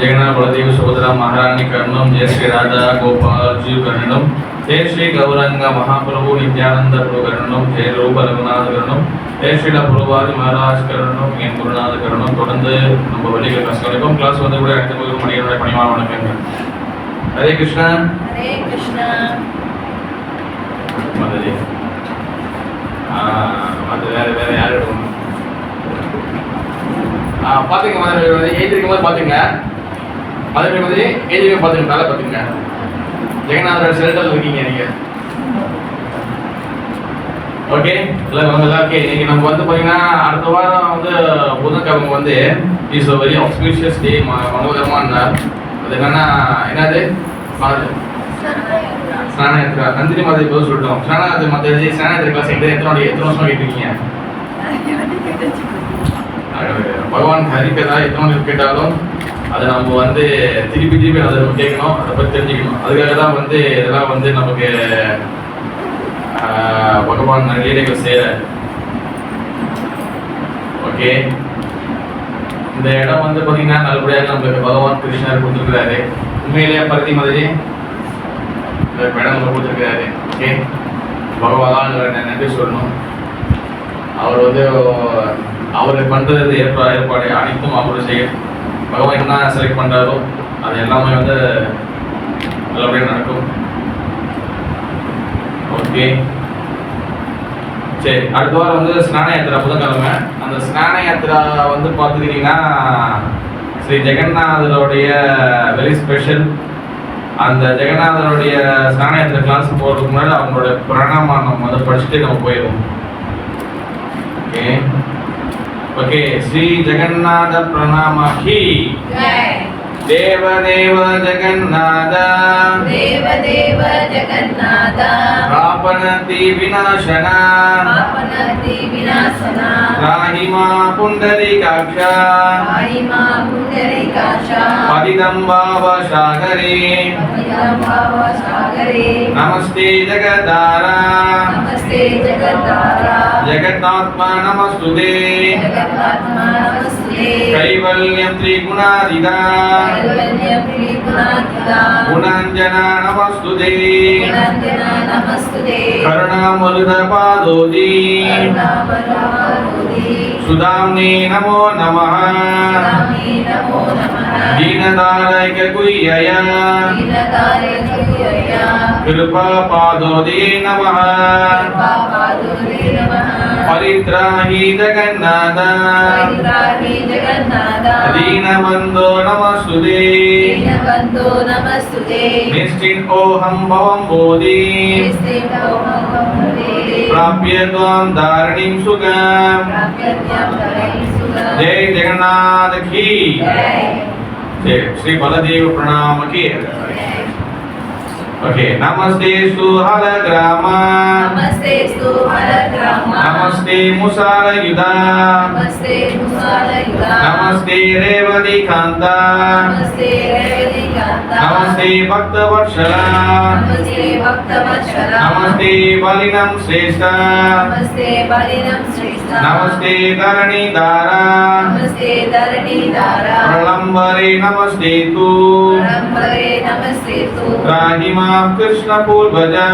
जगन्नाथ बलदेव सुभद्रा महारानी कर्णम जय श्री राधा गोपाल जी कर्णम जय श्री गौरंग महाप्रभु नित्यानंद प्रभु कर्णम जय रूप रघुनाथ कर्णम जय श्री प्रभुवादी महाराज कर्णम एन गुरुनाथ कर्णम தொடர்ந்து நம்ம வழிகளை கஷ்டம் கிளாஸ் வந்து கூட அடுத்த ஒரு மணியோட பணிவான வணக்கங்க. ஹரே கிருஷ்ணா ஹரே கிருஷ்ணா. மதரி வேற வேற யார் எடுக்கணும்? பாத்துங்க மதுரை எழுதிருக்கும் போது பாத்துங்க. மதுரை மாதிரி எழுதிருக்க பாத்துங்க. மேலே பாத்துங்க. ஜெகநாதரோட செல்டர்ல இருக்கீங்க நீங்க. ஓகே எல்லாம் ஓகே. இன்னைக்கு நம்ம வந்து பாத்தீங்கன்னா அடுத்த வாரம் வந்து புதன்கிழமை வந்து இஸ் வெரி ஆஸ்பிஷியஸ் டே மனோகரமான நாள். அது என்னன்னா என்னது ஸ்நானயாத்திரா. நந்தினி மாதிரி போது சொல்லிட்டோம். ஸ்நானயாத்திரை கிளாஸ் எத்தனை வருஷமா கேட்டிருக்கீங்க? பகவான் ஹரிகதா எத்தனை கேட்டாலும் அதை நம்ம வந்து திருப்பி திருப்பி அதை நம்ம கேட்கணும், அதை பற்றி தெரிஞ்சுக்கணும். அதுக்காக தான் வந்து இதெல்லாம் வந்து நமக்கு பகவான் லீலைகள் செய்யற. ஓகே இந்த இடம் வந்து பார்த்தீங்கன்னா நல்லபடியாக நம்மளுக்கு பகவான் கிருஷ்ணர் கொடுத்துருக்கிறாரு. உண்மையிலேயே பருத்தி மாதிரி இந்த இடம் நம்ம கொடுத்துருக்கிறாரு. ஓகே பகவான் நன்றி சொல்லணும். அவர் வந்து அவர் பண்ணுறது ஏற்பாடு அனைத்தும் அவர் செய்ய. பகவான் என்ன செலக்ட் பண்ணுறாரோ அது எல்லாமே வந்து நல்லபடியாக நடக்கும். ஓகே சரி. அடுத்த வாரம் வந்து ஸ்நான யாத்திரா புதன்கிழமை. அந்த ஸ்நான யாத்திரா வந்து பார்த்துக்கிட்டிங்கன்னா ஸ்ரீ ஜெகநாதருடைய வெரி ஸ்பெஷல். அந்த ஜெகநாதருடைய ஸ்நான யாத்திரை கிளாஸ் போகிறதுக்கு முன்னாடி அவங்களோட பிரணாமம் நம்ம வந்து படிச்சுட்டு நம்ம போயிடுவோம். ஓகே ओके श्री जगन्नाथ प्रणाम की जय. देव देव जगन्नाथ देव देव जगन्नाथ आपनति विनाशना आपनति विनाशना राहिमा पुंडरीकाक्ष महिमा पुंडरीकाक्ष पतितं भावसागरे पतितं भावसागरे नमस्ते जगद्धारा नमस्ते जगद्धारा जगन्नात्मा नमस्तुते जगन्नात्मा नमस्ते कैवल्यं त्रिगुणाधिका कैवल्यं त्रिगुणातीता गुणाञ्जना नमस्तुते गुणाञ्जना नमस्तुते करुणामृतपादोदि करुणावतारोदि सुदाम्ने नमो नमः स्वामी नमो नमः दीनदारैककुय्यय दीनदारैककुय्यय कृपापादोदि नमः कृपापादोदि नमः परित्राहि जगन्नाथ परित्राहि जगन्नाथ दीनबन्धो नमस्तुते दीनबन्धो नमस्तुते निश्चिन्तोऽहं भवं बोधि प्राप्य त्वां धारणीं सुखम् जय जगन्नाथ की जय. श्री बलदेव प्रणाम की. ओके नमस्ते सुहलग्राम नमस्ते सुहलग्राम नमस्ते मुसालयुधा नमस्ते मुसालयुधा नमस्ते रेवतीकान्ता नमस्ते रेवतीकान्ता नमस्ते भक्तवत्सला नमस्ते भक्तवत्सला नमस्ते बलिनं श्रेष्ठ नमस्ते बलिनं श्रेष्ठ नमस्ते धरणीधारा नमस्ते धरणीधारा प्रलम्बरे नमस्ते तु परम्परे नमस्ते तु राहिमा कृष्ण पूर्वजा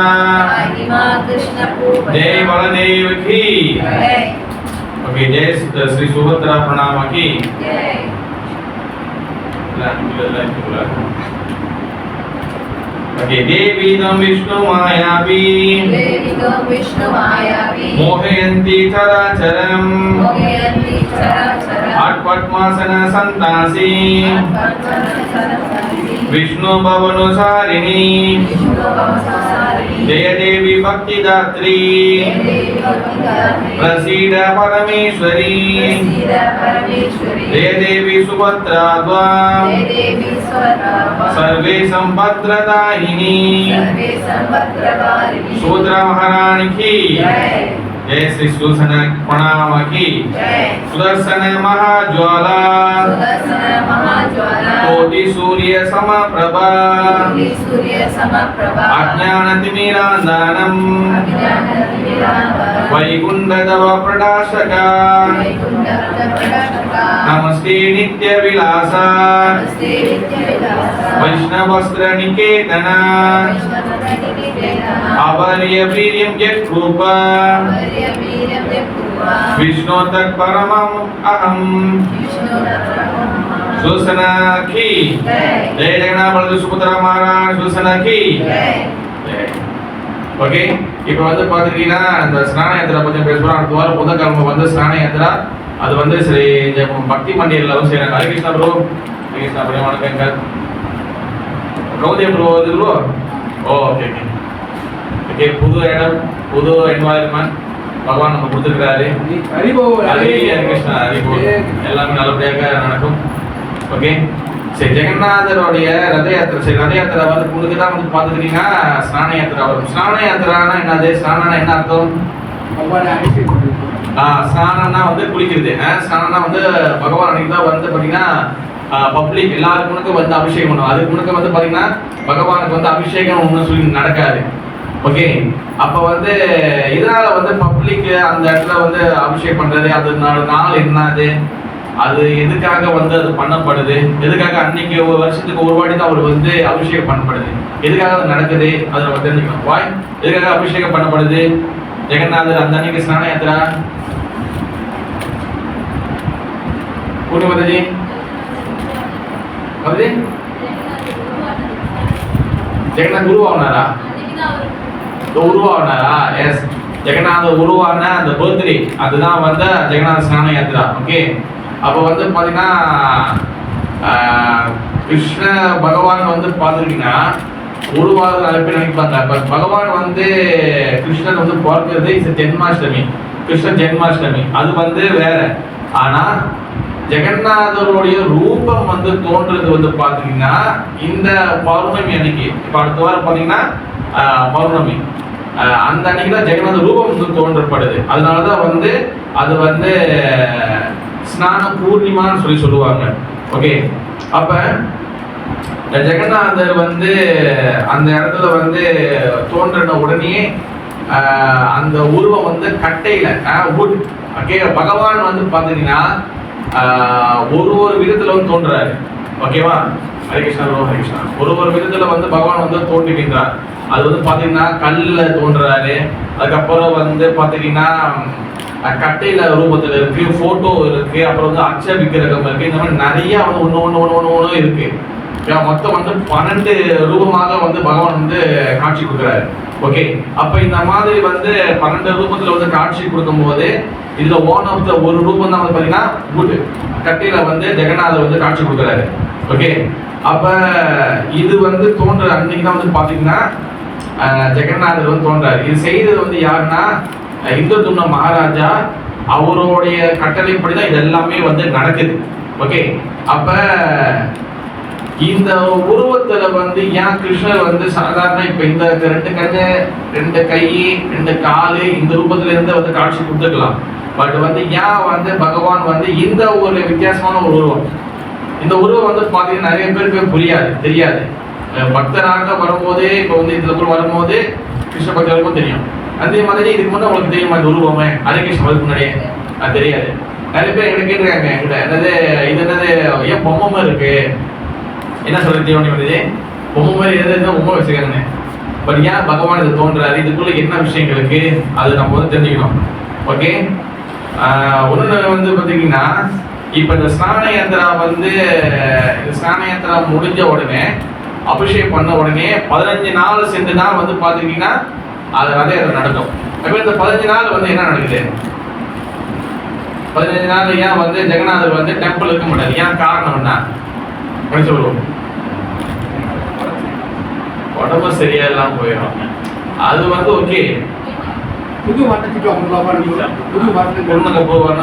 महिमा कृष्ण पूर्वजा जय बलदेव की जय. ओके जय श्री सुभद्रा प्रणाम की जय. ओके देवी तम विष्णु मायावी देवी त्वं विष्णुमायावी मोहयन्ति चराचरम् मोहयन्ति चराचरम् आट्पद्मासन सन्तासि विष्णु भवनुसारिणी जय देवी भक्तिदात्री प्रसीद परमेश्वरी जय देवी सुभद्रा त्वां सर्वे संभद्रदायिनी सुभद्रा महारानी की जय श्री सुदर्शन प्रणाम की सुदर्शन महाज्वाला कोटि सूर्य समप्रभा अज्ञानतिमिरान्धनं वैकुण्ठतव प्रकाशका நமஸ்தே நித்ய விலாசா नमस्ते नित्यविलासा வைஷ்ணவஸ்திர நிகேதன அவரிய வீரியம் யத்ரூபா वीर्यं यत्पूर्वा விஷ்ணு தத் பரமம் அகம் சுசனகி ஜெய ஜெகநாத பலது சுபுத்திர மகாராஜ் சுசனகி ஓகே இப்போ வந்து பாத்துக்கிட்டீங்கன்னா இந்த ஸ்நான யாத்திரை பத்தி பேசுறோம். அடுத்த வாரம் புதன்கிழமை வந்து ஸ்நான யாத்திரா அது வந்து சரி பக்தி மண்டியல்ல வந்து செய்யறாங்க. ஹரே கிருஷ்ணா ப்ரோ, ஹரே கிருஷ்ணா ப்ரோ, வணக்கங்க. கௌதே ப்ரோ இது ப்ரோ. Okay okay okay. புது இடம், புது என்வாயர்மெண்ட் பகவான் நம்ம கொடுத்துருக்காரு. ஹரே கிருஷ்ணா, ஹரி போல். எல்லாமே நல்லபடியாக நடக்கும். ஓகே சரி. ஜெகநாதருடைய ரத யாத்திரை, சரி ரத யாத்திரை வந்து உங்களுக்கு தான் வந்து பார்த்துக்கிட்டீங்கன்னா ஸ்நான யாத்திரை வரும். ஸ்நான யாத்திரானா என்னது? ஸ்நானம்னா என்ன அர்த்தம்? ஸ்நானம்னா வந்து குளிக்கிறது. ஸ்நானம்னா வந்து பகவான் அன்னைக்கு தான் வந்து பார்த்தீங்கன்னா பப்ளிக் எல்லாருக்கும் வந்து அபிஷேகம் பண்ணுவோம். அதுக்கு முன்னாடி வந்து பார்த்தீங்கன்னா பகவானுக்கு வந்து அபிஷேகம் ஒன்றும் சொல்லி நடக்காது. ஓகே அப்போ வந்து இதனால வந்து பப்ளிக் அந்த இடத்துல வந்து அபிஷேகம் பண்ணுறது அது நாள் என்னது, அது எதுக்காக வந்து அது பண்ணப்படுது, எதுக்காக அன்னைக்கு ஒரு வருஷத்துக்கு ஒரு வாட்டி தான் அவர் வந்து அபிஷேகம் பண்ணப்படுது, எதுக்காக அது நடக்குது, அதை நம்ம தெரிஞ்சுக்கணும். வாய் எதுக்காக அபிஷேகம் பண்ணப்படுது? ஜெகநாதர் அந்த அன்னைக்கு ஸ்நான யாத்திரா பூர்ணி மதஜி மதஜி ஜெகநாத் உருவானாரா? உருவானாரா? எஸ், ஜெகநாத உருவான அந்த பர்த்டே அதுதான் வந்து ஜெகநாத ஸ்நான யாத்திரா. ஓகே அப்போ வந்து பார்த்தீங்கன்னா கிருஷ்ண பகவான் வந்து பார்த்துக்கிட்டீங்கன்னா உருவாத நிறைய பேர் நினைப்பாங்க. பட் பகவான் வந்து கிருஷ்ணன் வந்து பிறக்கிறது ஜென்மாஷ்டமி, கிருஷ்ண ஜென்மாஷ்டமி அது வந்து வேற. ஆனால் ஜெகநாதருடைய ரூபம் வந்து தோன்றது வந்து பார்த்தீங்கன்னா இந்த பௌர்ணமி அன்னைக்கு. இப்போ அடுத்த வாரம் பார்த்தீங்கன்னா பௌர்ணமி அந்த அன்னைக்கு தான் ஜெகநாத ரூபம் வந்து தோன்றப்படுது. அதனால தான் வந்து அது வந்து ஸ்நான பூர்ணிமான்னு சொல்லி சொல்லுவாங்க. ஓகே அப்ப ஜெகநாதர் வந்து அந்த இடத்துல வந்து தோன்றின உடனே அந்த உருவம் வந்து கட்டையில wood. ஓகே பகவான் வந்து பாத்தீங்கன்னா ஒரு விதத்துல வந்து தோன்றாரு. ஓகேவா? ஹரே கிருஷ்ணா ப்ரோ, ஹரே கிருஷ்ணா. ஒரு விதத்துல வந்து பகவான் வந்து தோன்றுகின்றார். அது வந்து பாத்தீங்கன்னா கல்ல தோன்றாரு. அதுக்கப்புறம் வந்து பாத்தீங்கன்னா கட்டையில ரூபத்துல இருக்கு, போட்டோ இருக்கு, அப்புறம் வந்து அச்ச விக்கிரகம் இருக்கு. இந்த மாதிரி நிறைய வந்து ஒண்ணு இருக்கு. மொத்தம் வந்து 12 ரூபமாக வந்து பகவான் வந்து காட்சி கொடுக்குறாரு. ஓகே அப்ப இந்த மாதிரி வந்து 12 ரூபத்துல வந்து காட்சி கொடுக்கும் போது இதுல ஒன் ஆஃப் த ஒரு ரூபம் தான் வந்து பாத்தீங்கன்னா wood கட்டையில வந்து ஜெகநாதர் வந்து காட்சி கொடுக்குறாரு. ஓகே அப்ப இது வந்து தோன்ற அன்னைக்கு தான் வந்து பாத்தீங்கன்னா ஜெகநாதர் வந்து தோன்றாரு. இது செய்தது வந்து யாருன்னா இந்திரதும்ன மகாராஜா. அவருடைய கட்டளைப்படி தான் இது எல்லாமே வந்து நடக்குது. ஓகே அப்ப இந்த உருவத்துல வந்து ஏன் கிருஷ்ணர் வந்து சாதாரண இப்ப இந்த 2 கண்ணு 2 கை 2 காலு இந்த ரூபத்துல இருந்து வந்து காட்சி கொடுத்துக்கலாம். பட் வந்து ஏன் வந்து பகவான் வந்து இந்த ஒரு வித்தியாசமான ஒரு உருவம், இந்த உருவம் வந்து பாத்தீங்கன்னா நிறைய பேருக்கு புரியாது, தெரியாது. பக்தராக வரும்போதே இப்போ வந்து இதுல வரும்போது கிருஷ்ண பக்தர்களுக்கும் தெரியும். அதே மாதிரி இதுக்கு முன்னாடி உங்களுக்கு தெரியுமா இந்த உருவமே? ஹரே கிருஷ்ண அதுக்கு முன்னாடியே அது தெரியாது. நிறைய பேர் என்கிட்ட கேட்டுருக்காங்க, என்கிட்ட என்னது இது என்னது ஏன் பொம்மை இருக்கு, என்ன சொல்றது தீவனி வருது பொம்மை மாதிரி எது பொம்மை வச்சுக்காங்க. பட் ஏன் பகவான் இது தோன்றாரு, இதுக்குள்ள என்ன விஷயங்கள் இருக்கு அது நம்ம வந்து தெரிஞ்சுக்கணும். ஓகே ஒன்று வந்து பார்த்தீங்கன்னா இப்போ இந்த ஸ்நான யாத்திரா வந்து ஸ்நான யாத்திரா முடிஞ்ச உடனே அபிஷேகம் பண்ண உடனே 15 நாள் சேர்ந்து தான் வந்து பார்த்துக்கிட்டீங்கன்னா அது ரத யாத்திரை நடக்கும். அப்போ இந்த 15 நாள் வந்து என்ன நடக்குது? 15 நாள் ஏன் வந்து ஜெகநாதர் வந்து டெம்பிள் இருக்க மாட்டாரு? ஏன் காரணம் என்ன சொல்லுவோம்? உடம்பு சரியாயெல்லாம் போயிடும். அது வந்து ஓகே புது வர்ணம்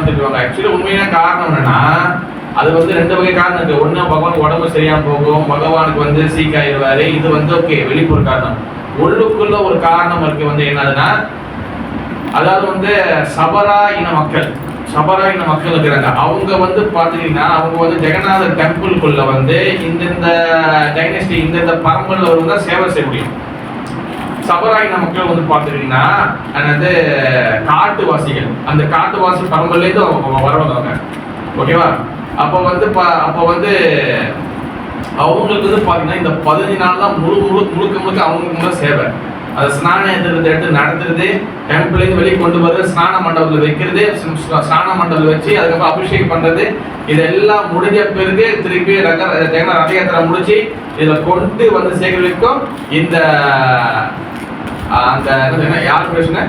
திட்டுவாங்க. ஆக்சுவலி உண்மையான காரணம் என்னன்னா அது வந்து 2 வகை காரணம் இருக்கு. ஒண்ணு பகவானுக்கு உடம்பு சரியாம போகும், பகவானுக்கு வந்து சீக் ஆயிடுவாரு. இது வந்து ஓகே வெளிப்புற காரணம். உள்ளுக்குள்ள ஒரு காரணம் இருக்கு வந்து என்னதுன்னா அதாவது வந்து சபரா இன மக்கள் இருக்கிறாங்க. அவங்க வந்து பாத்தீங்கன்னா அவங்க வந்து ஜெகநாதர் டெம்பிள்குள்ள வந்து இந்த டைனஸ்டி இந்த பரம்பரையில் வந்து சேவை செய்ய முடியும். சபராயின மக்கள் வந்து பாத்துக்கிட்டீங்கன்னா வந்து காட்டுவாசிகள், அந்த காட்டுவாசி பரம்பரையிலேருந்து வரவங்க. ஓகேவா? அப்போ வந்து அவங்களுக்கு வந்து பார்த்தீங்கன்னா இந்த 15 நாள் தான் முழுக்க அவங்களுக்கு சேவை. அது ஸ்நானம் எடுத்து நடத்துறது, டெம்பிள்லேருந்து வெளியே கொண்டு வர்றது, ஸ்நான மண்டபத்தில் வைக்கிறது, ஸ்நான மண்டபத்தில் வச்சு அதுக்கப்புறம் அபிஷேகம் பண்ணுறது, இதெல்லாம் முடிஞ்ச பிறகு திருப்பி ரத யாத்திரை முடிச்சு இதில் கொண்டு வந்து சேகரிக்கும். இந்த அந்த யார் பேசுன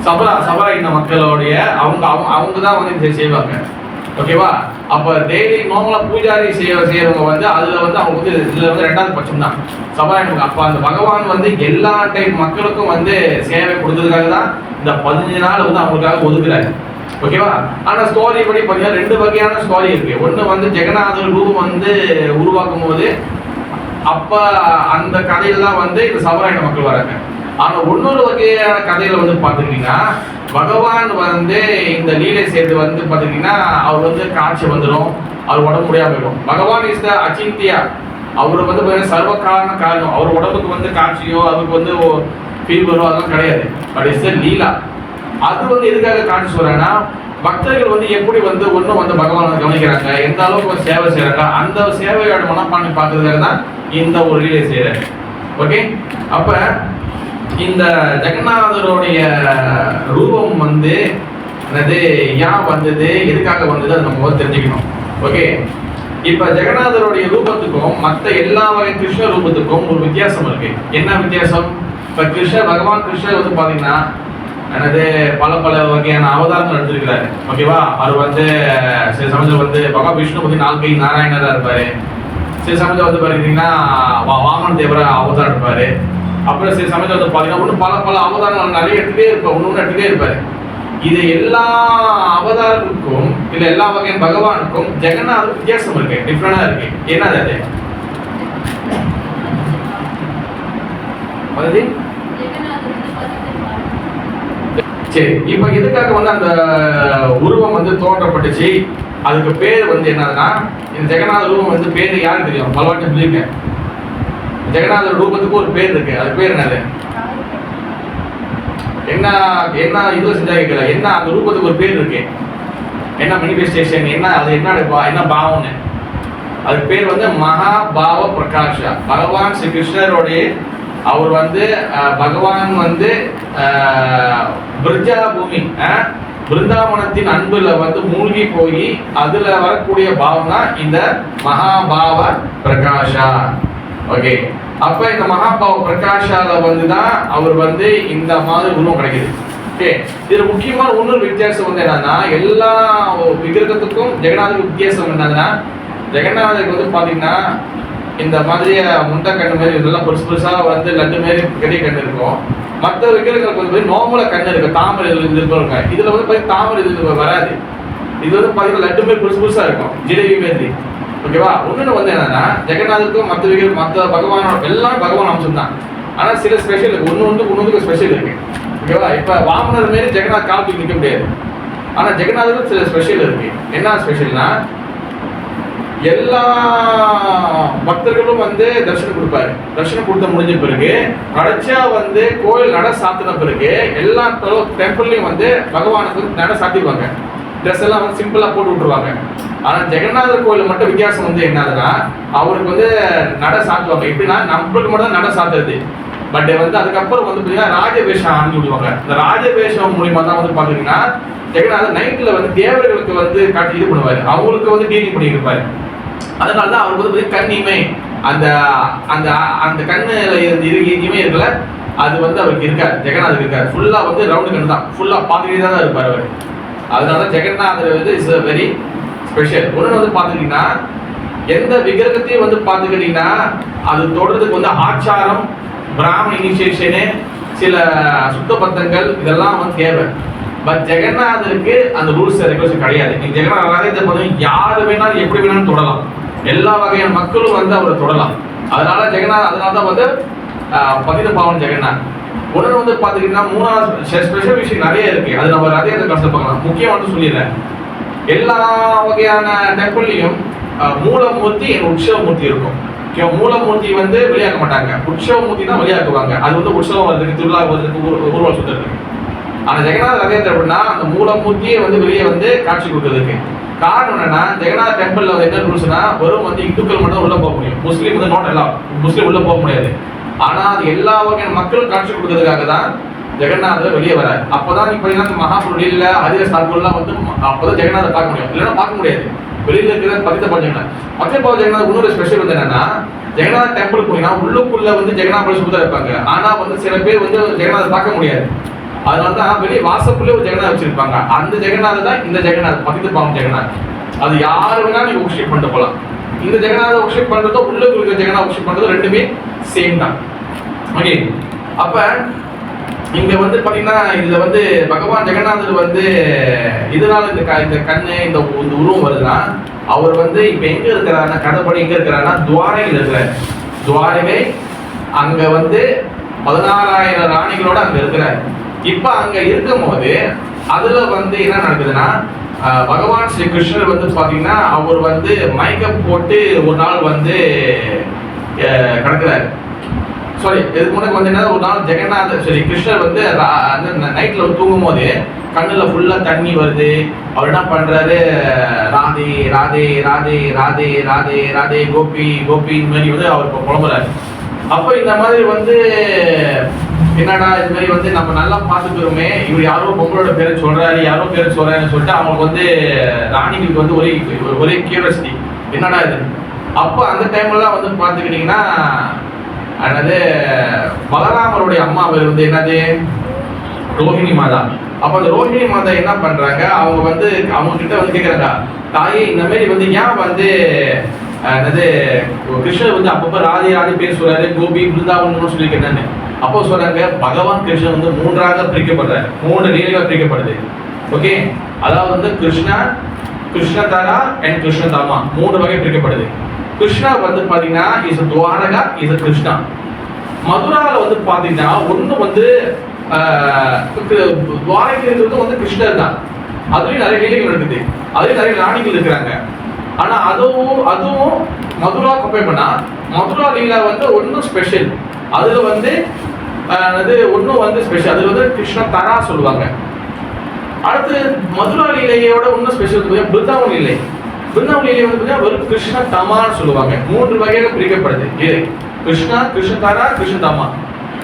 சபரா இந்த மக்களுடைய அவங்க தான் வந்து இதை செய்வாங்க. ஓகேவா? அப்போ டெய்லி நார்மலாக பூஜாரி செய்யறவங்க வந்து அதில் வந்து அவங்க வந்து இதில் வந்து 2வது பட்சம் தான் சபராயணம். அப்போ அந்த பகவான் வந்து எல்லா டைப் மக்களுக்கும் வந்து சேவை கொடுத்ததுக்காக தான் இந்த 15 நாள் வந்து அவங்களுக்காக ஒதுக்குறாரு. ஓகேவா? ஆனால் ஸ்டோரி படி பார்த்தீங்கன்னா 2 வகையான ஸ்டோரி இருக்கு. ஒன்று வந்து ஜெகநாதர் ரூபம் வந்து உருவாக்கும் போது அப்போ அந்த கதையெல்லாம் வந்து இந்த சபராயண மக்கள் வராங்க. ஆனால் இன்னொரு வகையான கதையில வந்து பார்த்துக்கிட்டீங்கன்னா பகவான் வந்து இந்த லீலை செய்து வந்து பார்த்துக்கிட்டீங்கன்னா அவர் வந்து காட்சி வந்துடும், அவர் உடம்பு முடியாமல் போயிடும். பகவான் இஸ் த அச்சிந்தியா. அவர் வந்து பார்த்தீங்கன்னா சர்வ காரணம். அவர் உடம்புக்கு வந்து காட்சியோ அவருக்கு வந்து ஃபீவரோ அதெல்லாம் கிடையாது. பட் இஸ் த லீலா. அது வந்து எதுக்காக காட்சி சொல்றேன்னா பக்தர்கள் வந்து எப்படி வந்து ஒன்றும் வந்து பகவானை கவனிக்கிறாங்க, எந்த அளவுக்கு சேவை செய்யறாங்க, அந்த சேவையோட மனப்பான்மை பார்க்கறதுக்காக தான் இந்த ஒரு லீலை செய்யறாரு. ஓகே? அப்ப இந்த ஜெகநாதருடைய ரூபம் வந்து என்னது, ஏன் வந்தது, எதுக்காக வந்தது, அது நம்ம தெரிஞ்சுக்கணும். ஓகே? இப்ப ஜெகநாதருடைய ரூபத்துக்கும் மற்ற எல்லா வகை கிருஷ்ண ரூபத்துக்கும் ஒரு வித்தியாசம் இருக்கு. என்ன வித்தியாசம்? இப்ப பகவான் கிருஷ்ணர் வந்து பாத்தீங்கன்னா என்னது பல வகையான அவதாரங்கள் எடுத்திருக்கிறாரு. ஓகேவா? அவர் வந்து சில சமயத்தில் வந்து பகவான் விஷ்ணு பத்தி 4 கை நாராயணரா இருப்பாரு. சில சமயத்தில் வந்து பாத்தீங்கன்னா வாமன தேவரா அவதாரம் இருப்பாரு. அப்புறம் சில சமயத்தில் வந்து பார்த்தீங்கன்னா இன்னும் பல அவதாரங்கள் நிறைய எடுத்துகிட்டே இருப்பார், ஒன்று எடுத்துகிட்டே இருப்பார். இது எல்லா அவதாரத்துக்கும் இல்லை எல்லா வகையான பகவானுக்கும் ஜெகநாதர் வித்தியாசம் இருக்கு, டிஃப்ரெண்டாக இருக்கு. என்னது அது? சரி, இப்போ எதுக்காக வந்து அந்த உருவம் வந்து தோன்றப்பட்டுச்சு, அதுக்கு பேர் வந்து என்னதுன்னா இந்த ஜெகநாத ரூபம் வந்து பேர் யாருக்கு தெரியும்? பலவாட்டி சொல்லியிருக்கேன். ஜெகநாதர் ரூபத்துக்கு ஒரு பேர் இருக்கு. அது பேர் என்னது? என்ன இதுல செஞ்சா கேட்கல. என்ன அந்த ரூபத்துக்கு ஒரு பேர் இருக்கு, என்ன மேனிஃபெஸ்டேஷன், என்ன அது என்ன பாவம்னு. அதுக்கு பேர் வந்து மகாபாவ பிரகாஷா. பகவான் ஸ்ரீ கிருஷ்ணருடைய அவர் வந்து பகவான் வந்து பிருஜா பூமி பிருந்தாவனத்தின் அன்புல வந்து மூழ்கி போய் அதுல வரக்கூடிய பாவம் தான் இந்த மகாபாவ பிரகாஷா. ஓகே? அப்ப இந்த மகாபாவ பிரகாஷால வந்து தான் அவர் வந்து இந்த மாதிரி உருவம் கிடைக்குது. ஓகே? இதுல முக்கியமான இன்னொரு வித்தியாசம் வந்து என்னன்னா எல்லா விக்கிரகத்துக்கும் ஜெகநாதருக்கு வித்தியாசம் என்னன்னா ஜெகநாதருக்கு வந்து பாத்தீங்கன்னா இந்த மாதிரி முண்டை கண்ணு மாதிரி இதெல்லாம் பெருசா வந்து லட்டு மாதிரி பெரிய கண்ணு இருக்கும். மற்ற விக்கிரகங்களுக்கு வந்து நார்மலா கண்ணு இருக்கு, தாமரை இருக்க. இதுல வந்து பாத்தீங்கன்னா தாமரை இது வராது. இது வந்து பாத்தீங்கன்னா லட்டு மாதிரி பெருசா இருக்கும், ஜிலேபி மாதிரி. ஓகேவா? ஒன்று வந்து என்னன்னா ஜெகநாதருக்கும் மற்ற பகவானோட எல்லாமே பகவான் அம்சம் தான். ஆனால் சில ஸ்பெஷல் இருக்கு, ஒன்றுக்கு ஸ்பெஷல் இருக்கு. ஓகேவா? இப்போ வாமனர் மாரி ஜெகநாத் காலத்துக்கு நிற்க முடியாது. ஆனால் ஜெகநாதருக்கு சில ஸ்பெஷல் இருக்கு. என்ன ஸ்பெஷல்னா எல்லா பக்தர்களும் வந்து தரிசனம் கொடுப்பாரு. தரிசனம் கொடுத்த முடிஞ்ச பிறகு கடைசியா வந்து கோயில் நட சாத்தின பிறகு எல்லா டெம்பிள்லையும் வந்து பகவானுக்கு வந்து நட சாத்திடுவாங்க. ட்ரெஸ் எல்லாம் வந்து சிம்பிளா போட்டு விட்டுருவாங்க. ஆனா ஜெகநாதர் கோயில் மட்டும் வித்தியாசம் வந்து என்னதுன்னா அவருக்கு வந்து நட சாத்துவாங்க. எப்படின்னா நம்மளுக்கு மட்டும் தான் நட சாத்துறது. பட் வந்து அதுக்கப்புறம் வந்து பார்த்தீங்கன்னா ராஜவேஷம் ஆரம்பிச்சு விடுவாங்க. இந்த ராஜவேஷம் மூலியமா தான் வந்து பாத்தீங்கன்னா ஜெகநாதர் நைட்ல வந்து தேவர்களுக்கு வந்து காட்டி இது பண்ணுவாரு, அவங்களுக்கு வந்து டீலிங் பண்ணி இருப்பாரு. அதனாலதான் அவருக்கு வந்து கண்ணிமை அந்த அந்த அந்த கண்ணுல எங்கேயுமே இருக்கல, அது வந்து அவருக்கு இருக்காது, ஜெகநாதருக்கு இருக்காது. ஃபுல்லா வந்து ரவுண்டு கண்ணு தான், ஃபுல்லா பார்த்துக்கிட்டே தான் இருப்பார் அவர். அதனால ஜெகநாதர் வந்து இஸ் வெரி ஸ்பெஷல். ஒன்று வந்து பார்த்துக்கிட்டீங்கன்னா எந்த விக்கிரகத்தையும் வந்து பார்த்துக்கிட்டீங்கன்னா அது தொடர்றதுக்கு வந்து ஆச்சாரம், பிராமண இனிஷியேஷனு, சில சுத்த பத்தங்கள் இதெல்லாம் வந்து தேவை. பட் ஜெகநாதருக்கு அந்த ரூல்ஸ் ரெகுலேஷன் கிடையாது. நீங்க ஜெகநாதர் ஆலயத்தை பார்த்தீங்கன்னா யாரு வேணாலும் எப்படி வேணாலும் தொடலாம், எல்லா வகையான மக்களும் வந்து அவரை தொடலாம். அதனால அதனால தான் வந்து பதித பாவன் ஜெகநாத். ஒன்று வந்து பார்த்துக்கிட்டீங்கன்னா மூணாவது ஸ்பெஷல் விஷயம் நிறைய இருக்கு, அது நம்ம நிறைய கஷ்டம் பார்க்கலாம். முக்கியம் வந்து சொல்லிடுறேன், எல்லா வகையான டெம்பிள்லையும் மூலமூர்த்தி உற்சவமூர்த்தி இருக்கும். மூலமூர்த்தி வந்து வெளியாக்க மாட்டாங்க, உற்சவமூர்த்தி தான் வெளியாக்குவாங்க. அது வந்து உற்சவம் வருதுக்கு, திருவிழா வருதுக்கு, ஊர்வலம் சுத்துறதுக்கு. ஆனால் ஜெகநாதர் ரதயாத்திரை எப்படின்னா அந்த மூலமூர்த்தியே வந்து வெளியே வந்து காட்சி கொடுக்கறதுக்கு. காரணம் என்னன்னா ஜெகநாத டெம்பிள்ல வந்து என்ன ரூல்ஸ்னா வெறும் வந்து இந்துக்கள் மட்டும் உள்ள போக முடியும், முஸ்லீம் வந்து நோட் எல்லாம் முஸ்லீம் உள்ள போக முடியாது. ஆனா அது எல்லா வகையான மக்களும் காட்சி கொடுக்கறதுக்காக தான் ஜெகநாதர் வெளியே வராரு. அப்பதான் நீ பார்த்தீங்கன்னா மகாபுரு இல்ல ஹரித சாகுலாம் வந்து அப்பதான் ஜெகநாதர் பார்க்க முடியும், இல்லைன்னா பார்க்க முடியாது. வெளியில இருக்கிற பதித்த பாஜகநாத் மத்திய ஜெகநாதர் இன்னொரு ஸ்பெஷல் வந்து என்னன்னா ஜெகநாத டெம்பிள் போனீங்கன்னா உள்ளுக்குள்ள வந்து ஜெகநாத சுத்தம் இருப்பாங்க. ஆனா வந்து சில பேர் வந்து ஜெகநாதர் பார்க்க முடியாது. அதனால தான் வெளியே வாசப்புள்ளே ஒரு ஜெகநாதர் வச்சிருப்பாங்க. அந்த ஜெகநாதர் தான் இந்த ஜெகநாதர் பதித்த பாவம் ஜெகநாதர். அது யாரு வேணா நீங்க ஒர்ஷிப் பண்ணிட்டு போகலாம். இந்த ஜெகநாத ஒர்ஷிப் பண்றதோ உள்ள இருக்கிற ஜெகநாத ஒர்ஷிப் பண்றதோ ரெண்டுமே சேம் தான். ஓகே, அப்ப இங்க வந்து பாத்தீங்கன்னா இதுல வந்து பகவான் ஜெகநாதர் வந்து இதனால இந்த கண்ணு இந்த உருவம் வருதுன்னா அவர் வந்து இப்ப எங்க இருக்கிறாருன்னா கதைப்படி எங்க இருக்கிறாருன்னா துவாரகையில் இருக்கிறார். துவாரகை அங்க வந்து 16,000 ராணிகளோட அங்க இருக்கிறார். இப்ப அங்க இருக்கும் போது அதுல வந்து என்ன நடக்குதுன்னா பகவான் ஸ்ரீ கிருஷ்ணர் வந்து பாத்தீங்கன்னா அவர் வந்து மயக்கம் போட்டு ஒரு நாள் வந்து கிடக்குறாரு. சாரி, இதுக்கு முன்னாடி வந்து என்ன ஒரு நாள் ஜெகநாதர் சரி கிருஷ்ணர் வந்து நைட்ல தூங்கும் போது கண்ணுல ஃபுல்லா தண்ணி வருது. அவர் என்ன பண்றாரு, ராதே ராதே ராதே ராதே ராதே ராதே கோபி கோபி இந்த மாதிரி வந்து அவர் புலம்புறாரு. அப்போ இந்த மாதிரி வந்து என்னடா இது மாதிரி வந்து நம்ம நல்லா பார்த்துக்கிறோமே, இவர் யாரோ பொங்கலோட பேரை சொல்றாரு யாரோ பேரை சொல்றாருன்னு சொல்லிட்டு அவங்களுக்கு வந்து ராணிகளுக்கு வந்து ஒரே கியூரியாசிட்டி என்னடா இது. அப்போ அந்த டைம்லாம் வந்து பார்த்துக்கிட்டிங்கன்னா அதாவது பலராமருடைய அம்மா பேர் வந்து என்னது ரோஹிணி மாதா. அப்ப அந்த ரோஹிணி மாதா என்ன பண்றாங்க, அவங்க வந்து அவங்க கிட்ட வந்து கேட்கறாங்க, தாயே இந்த மாதிரி வந்து ஏன் வந்து என்னது கிருஷ்ணர் வந்து அப்பப்ப ராதே ராதே பேர் சொல்றாரு கோபி பிருந்தாவன் சொல்லியிருக்கேன்னு. அப்போ சொல்றாங்க பகவான் கிருஷ்ணன் வந்து 3ஆக பிரிக்கப்படுறாரு, 3 லீலைகள் பிரிக்கப்படுது. ஓகே, அதாவது வந்து கிருஷ்ணதாரா அண்ட் கிருஷ்ணதாமா 3 வகை பிரிக்கப்படுது. கிருஷ்ணா வந்து பாத்தீங்கன்னா இஸ் துவாரகா இஸ் கிருஷ்ணா. மதுரால வந்து பாத்தீங்கன்னா ஒண்ணு வந்து துவாரகைங்கிறது வந்து கிருஷ்ணர் தான். அதுலயும் நிறைய லீலைகள் இருக்குது, அதுலயும் நிறைய ராணிகள் இருக்கிறாங்க. ஆனா அதுவும் மதுரா கம்பேர் பண்ணா மதுரா லீலா வந்து ஒன்னும் ஸ்பெஷல். அதுல வந்து ஒன்னும் வந்து ஸ்பெஷல், அது வந்து கிருஷ்ண தரா சொல்லுவாங்க. அடுத்து மதுரா லீலையோட ஒன்னும் ஸ்பெஷல் பிருந்தாவன் லீலை. பிருந்தாவன் லீலை வந்து வெறும் கிருஷ்ண தமான்னு சொல்லுவாங்க. 3 வகையில பிரிக்கப்படுது. கிருஷ்ணா, கிருஷ்ண தாரா, கிருஷ்ண தமா.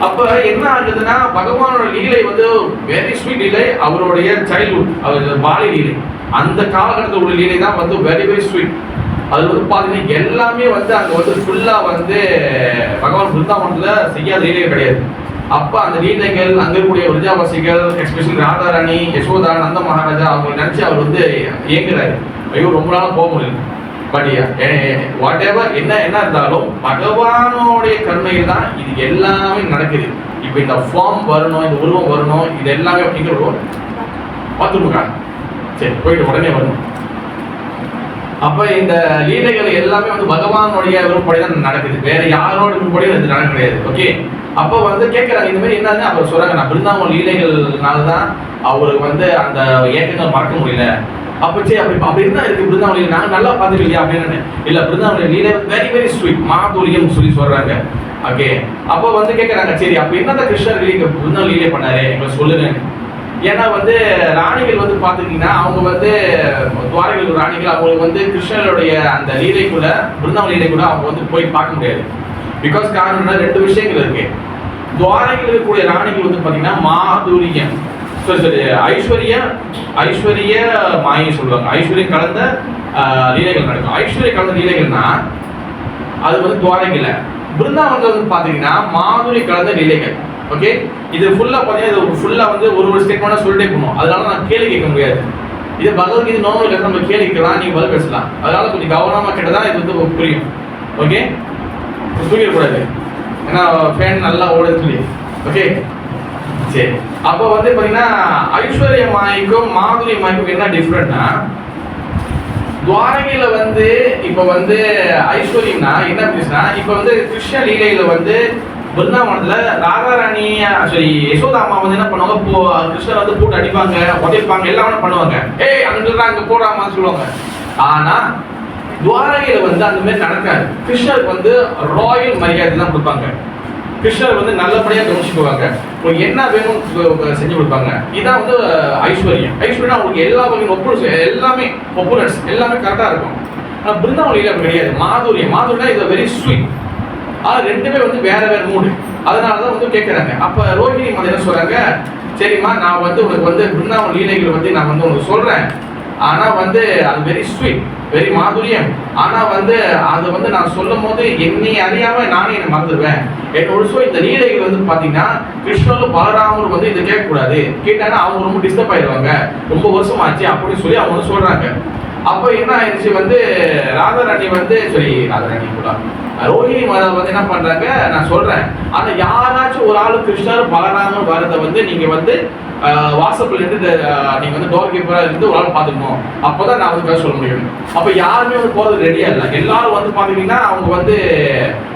அப்ப என்ன ஆகுதுன்னா பகவானோட லீலை வந்து வெரி ஸ்வீட் லீலை. அவருடைய சைல்ட்ஹுட் அவர் பாலி லீலை அந்த காலகட்டத்தில் உள்ள லீலை தான் வந்து வெரி வெரி ஸ்வீட். அது வந்து பாத்தீங்கன்னா எல்லாமே வந்து அங்க வந்து ஃபுல்லா வந்து பகவான் பிருந்தாவனத்துல செய்யாத லீலைகள் கிடையாது. அப்ப அந்த லீலைகள் அங்க இருக்கக்கூடிய விரஜாவாசிகள் எஸ்பெஷலி ராதாராணி யசோதா நந்த மகாராஜா அவங்க நினைச்சு அவர் வந்து இயங்குறாரு. ஐயோ ரொம்ப நாளா போக முடியல. பட் வாட் எவர் என்ன இருந்தாலும் பகவானோடைய கருணையில் தான் இது எல்லாமே நடக்குது. இப்ப இந்த ஃபார்ம் வரணும், இந்த உருவம் வரணும், இது எல்லாமே அப்படிங்கிறோம் பார்த்துருக்கா. சரி, போயிட்டு உடனே வரணும். அப்ப இந்த லீலைகள் எல்லாமே வந்து பகவானுடைய விருப்பப்படி தான் நடக்குது, வேற யாரோட விருப்பப்படியும் இது நடக்க கிடையாது. ஓகே, அப்போ வந்து கேட்கறாங்க இந்த மாதிரி என்னன்னு அவர் சொல்றாங்க, நான் பிருந்தாவன் லீலைகள்னாலதான் அவருக்கு வந்து அந்த ஏக்கங்கள் மறக்க முடியல. அப்ப சரி அப்படி என்ன இருக்கு பிருந்தாவன் லீலை, நாங்க நல்லா பார்த்துக்கலையா அப்படின்னு. இல்ல பிருந்தாவன் லீலை வெரி வெரி ஸ்வீட் மாதுரியம் சொல்லி சொல்றாங்க. ஓகே, அப்போ வந்து கேட்கறாங்க சரி அப்ப என்னதான் கிருஷ்ணர் லீலை பிருந்தாவன் லீலை பண்ணாரு எங்களுக்கு சொல்லுங்க. ஏன்னா வந்து ராணிகள் வந்து பார்த்துக்கிட்டீங்கன்னா அவங்க வந்து துவாரகையில் ராணிகள் அவங்களுக்கு வந்து கிருஷ்ணருடைய அந்த லீலைக்குள்ள பிருந்தாவன் லீலைக்குள்ள அவங்க வந்து போய் பார்க்க முடியாது. பிகாஸ் காரணம்னா 2 விஷயங்கள் இருக்கு. துவாரகையில் இருக்கக்கூடிய ராணிகள் வந்து பார்த்தீங்கன்னா மாதுரியம் சரி ஐஸ்வர்ய மாயை சொல்லுவாங்க. ஐஸ்வர்யம் கலந்த லீலைகள் நடக்கும். ஐஸ்வர்யம் கலந்த லீலைகள்னா அது வந்து துவாரகையில். பிருந்தாவன்ல வந்து பார்த்தீங்கன்னா மாதுரி கலந்த லீலைகள். ஓகே, இது ஃபுல்லா பார்த்தீங்கன்னா இது ஃபுல்லா வந்து ஒரு ஸ்டேட்மெண்ட்டாக சொல்லிட்டே போகணும். அதனால நான் கேள்வி கேட்க முடியாது. இது பகவத்கீதை நார்மல் கேட்டால் நம்ம கேள்வி கேட்கலாம், நீங்கள் பதில் பேசலாம். அதனால கொஞ்சம் கவனமாக கேட்டால் இது வந்து புரியும். ஓகே, தூங்கிடக்கூடாது ஏன்னா ஃபேன் நல்லா ஓடுது சொல்லி. ஓகே சரி, அப்போ வந்து பார்த்தீங்கன்னா ஐஸ்வர்ய மாய்க்கும் மாதுரி மாய்க்கும் என்ன டிஃப்ரெண்ட்னா துவாரகையில வந்து இப்போ வந்து ஐஸ்வர்யம்னா என்ன பேசுனா இப்போ வந்து கிருஷ்ண லீலையில வந்து பிருந்தாவனத்துல ராதாராணி சரி யசோதா அம்மா வந்து என்ன பண்ணுவாங்க, கிருஷ்ணர் வந்து போட்டு அடிப்பாங்க உதைப்பாங்க எல்லாம் பண்ணுவாங்க. அங்க போடாமான்னு சொல்லுவாங்க. ஆனா துவாரகையில வந்து அந்த மாதிரி நடக்காது. கிருஷ்ணருக்கு வந்து ராயல் மரியாதை தான் கொடுப்பாங்க. கிருஷ்ணர் வந்து நல்லபடியா கவனிச்சுக்குவாங்க. உங்களுக்கு என்ன வேணும் செஞ்சு கொடுப்பாங்க. இதான் வந்து ஐஸ்வர்யம். ஐஸ்வர்யம் உங்களுக்கு எல்லா வகையும் எல்லாமே ஒப்புலன்ஸ் எல்லாமே கரெக்டா இருக்கும். ஆனால் பிருந்தாவளியில் அப்படி கிடையாது. மாதுரியம் இது வெரி ஸ்வீட். ஆனால் ரெண்டுமே வந்து வேற வேற மூடு. அதனால தான் வந்து கேட்குறாங்க. அப்போ ரோஹிணி வந்து என்ன சொல்றாங்க, சரிம்மா நான் வந்து உனக்கு வந்து பிருந்தாவன் லீலைகள் வந்து நான் வந்து உனக்கு சொல்றேன். ஆனால் வந்து அது வெரி ஸ்வீட், வெரி மாதுரியம். ஆனால் வந்து அது வந்து நான் சொல்லும் போது என்னை அறியாமல் நானே என்னை மறந்துடுவேன். என்னோட இந்த லீலைகள் வந்து பார்த்தீங்கன்னா கிருஷ்ணரும் பலராமரும் வந்து இதை கேட்கக்கூடாது. கேட்டாங்கன்னா அவங்க ரொம்ப டிஸ்டர்ப் ஆயிடுவாங்க. ரொம்ப வருஷம் ஆச்சு அப்படின்னு சொல்லி அவங்க வந்து சொல்றாங்க. அப்போ என்ன ஆயிடுச்சு வந்து ராதாராணி வந்து ராதாராணி கூட ரோஹிணி மாதா வந்து என்ன பண்றாங்க, நான் சொல்றேன். ஆனா யாராச்சும் ஒரு ஆளு கிருஷ்ணர் பலராமர் வரதை வந்து நீங்க வந்து வாட்ஸ்அப்ல இருந்து நீங்க வந்து டோர் கீப்பரா இருந்து ஒரு ஆள் பாத்துக்கணும். அப்பதான் நான் வந்து பேச சொல்ல முடியும். அப்ப யாருமே வந்து போறது ரெடியா இல்லை. எல்லாரும் வந்து பாத்தீங்கன்னா அவங்க வந்து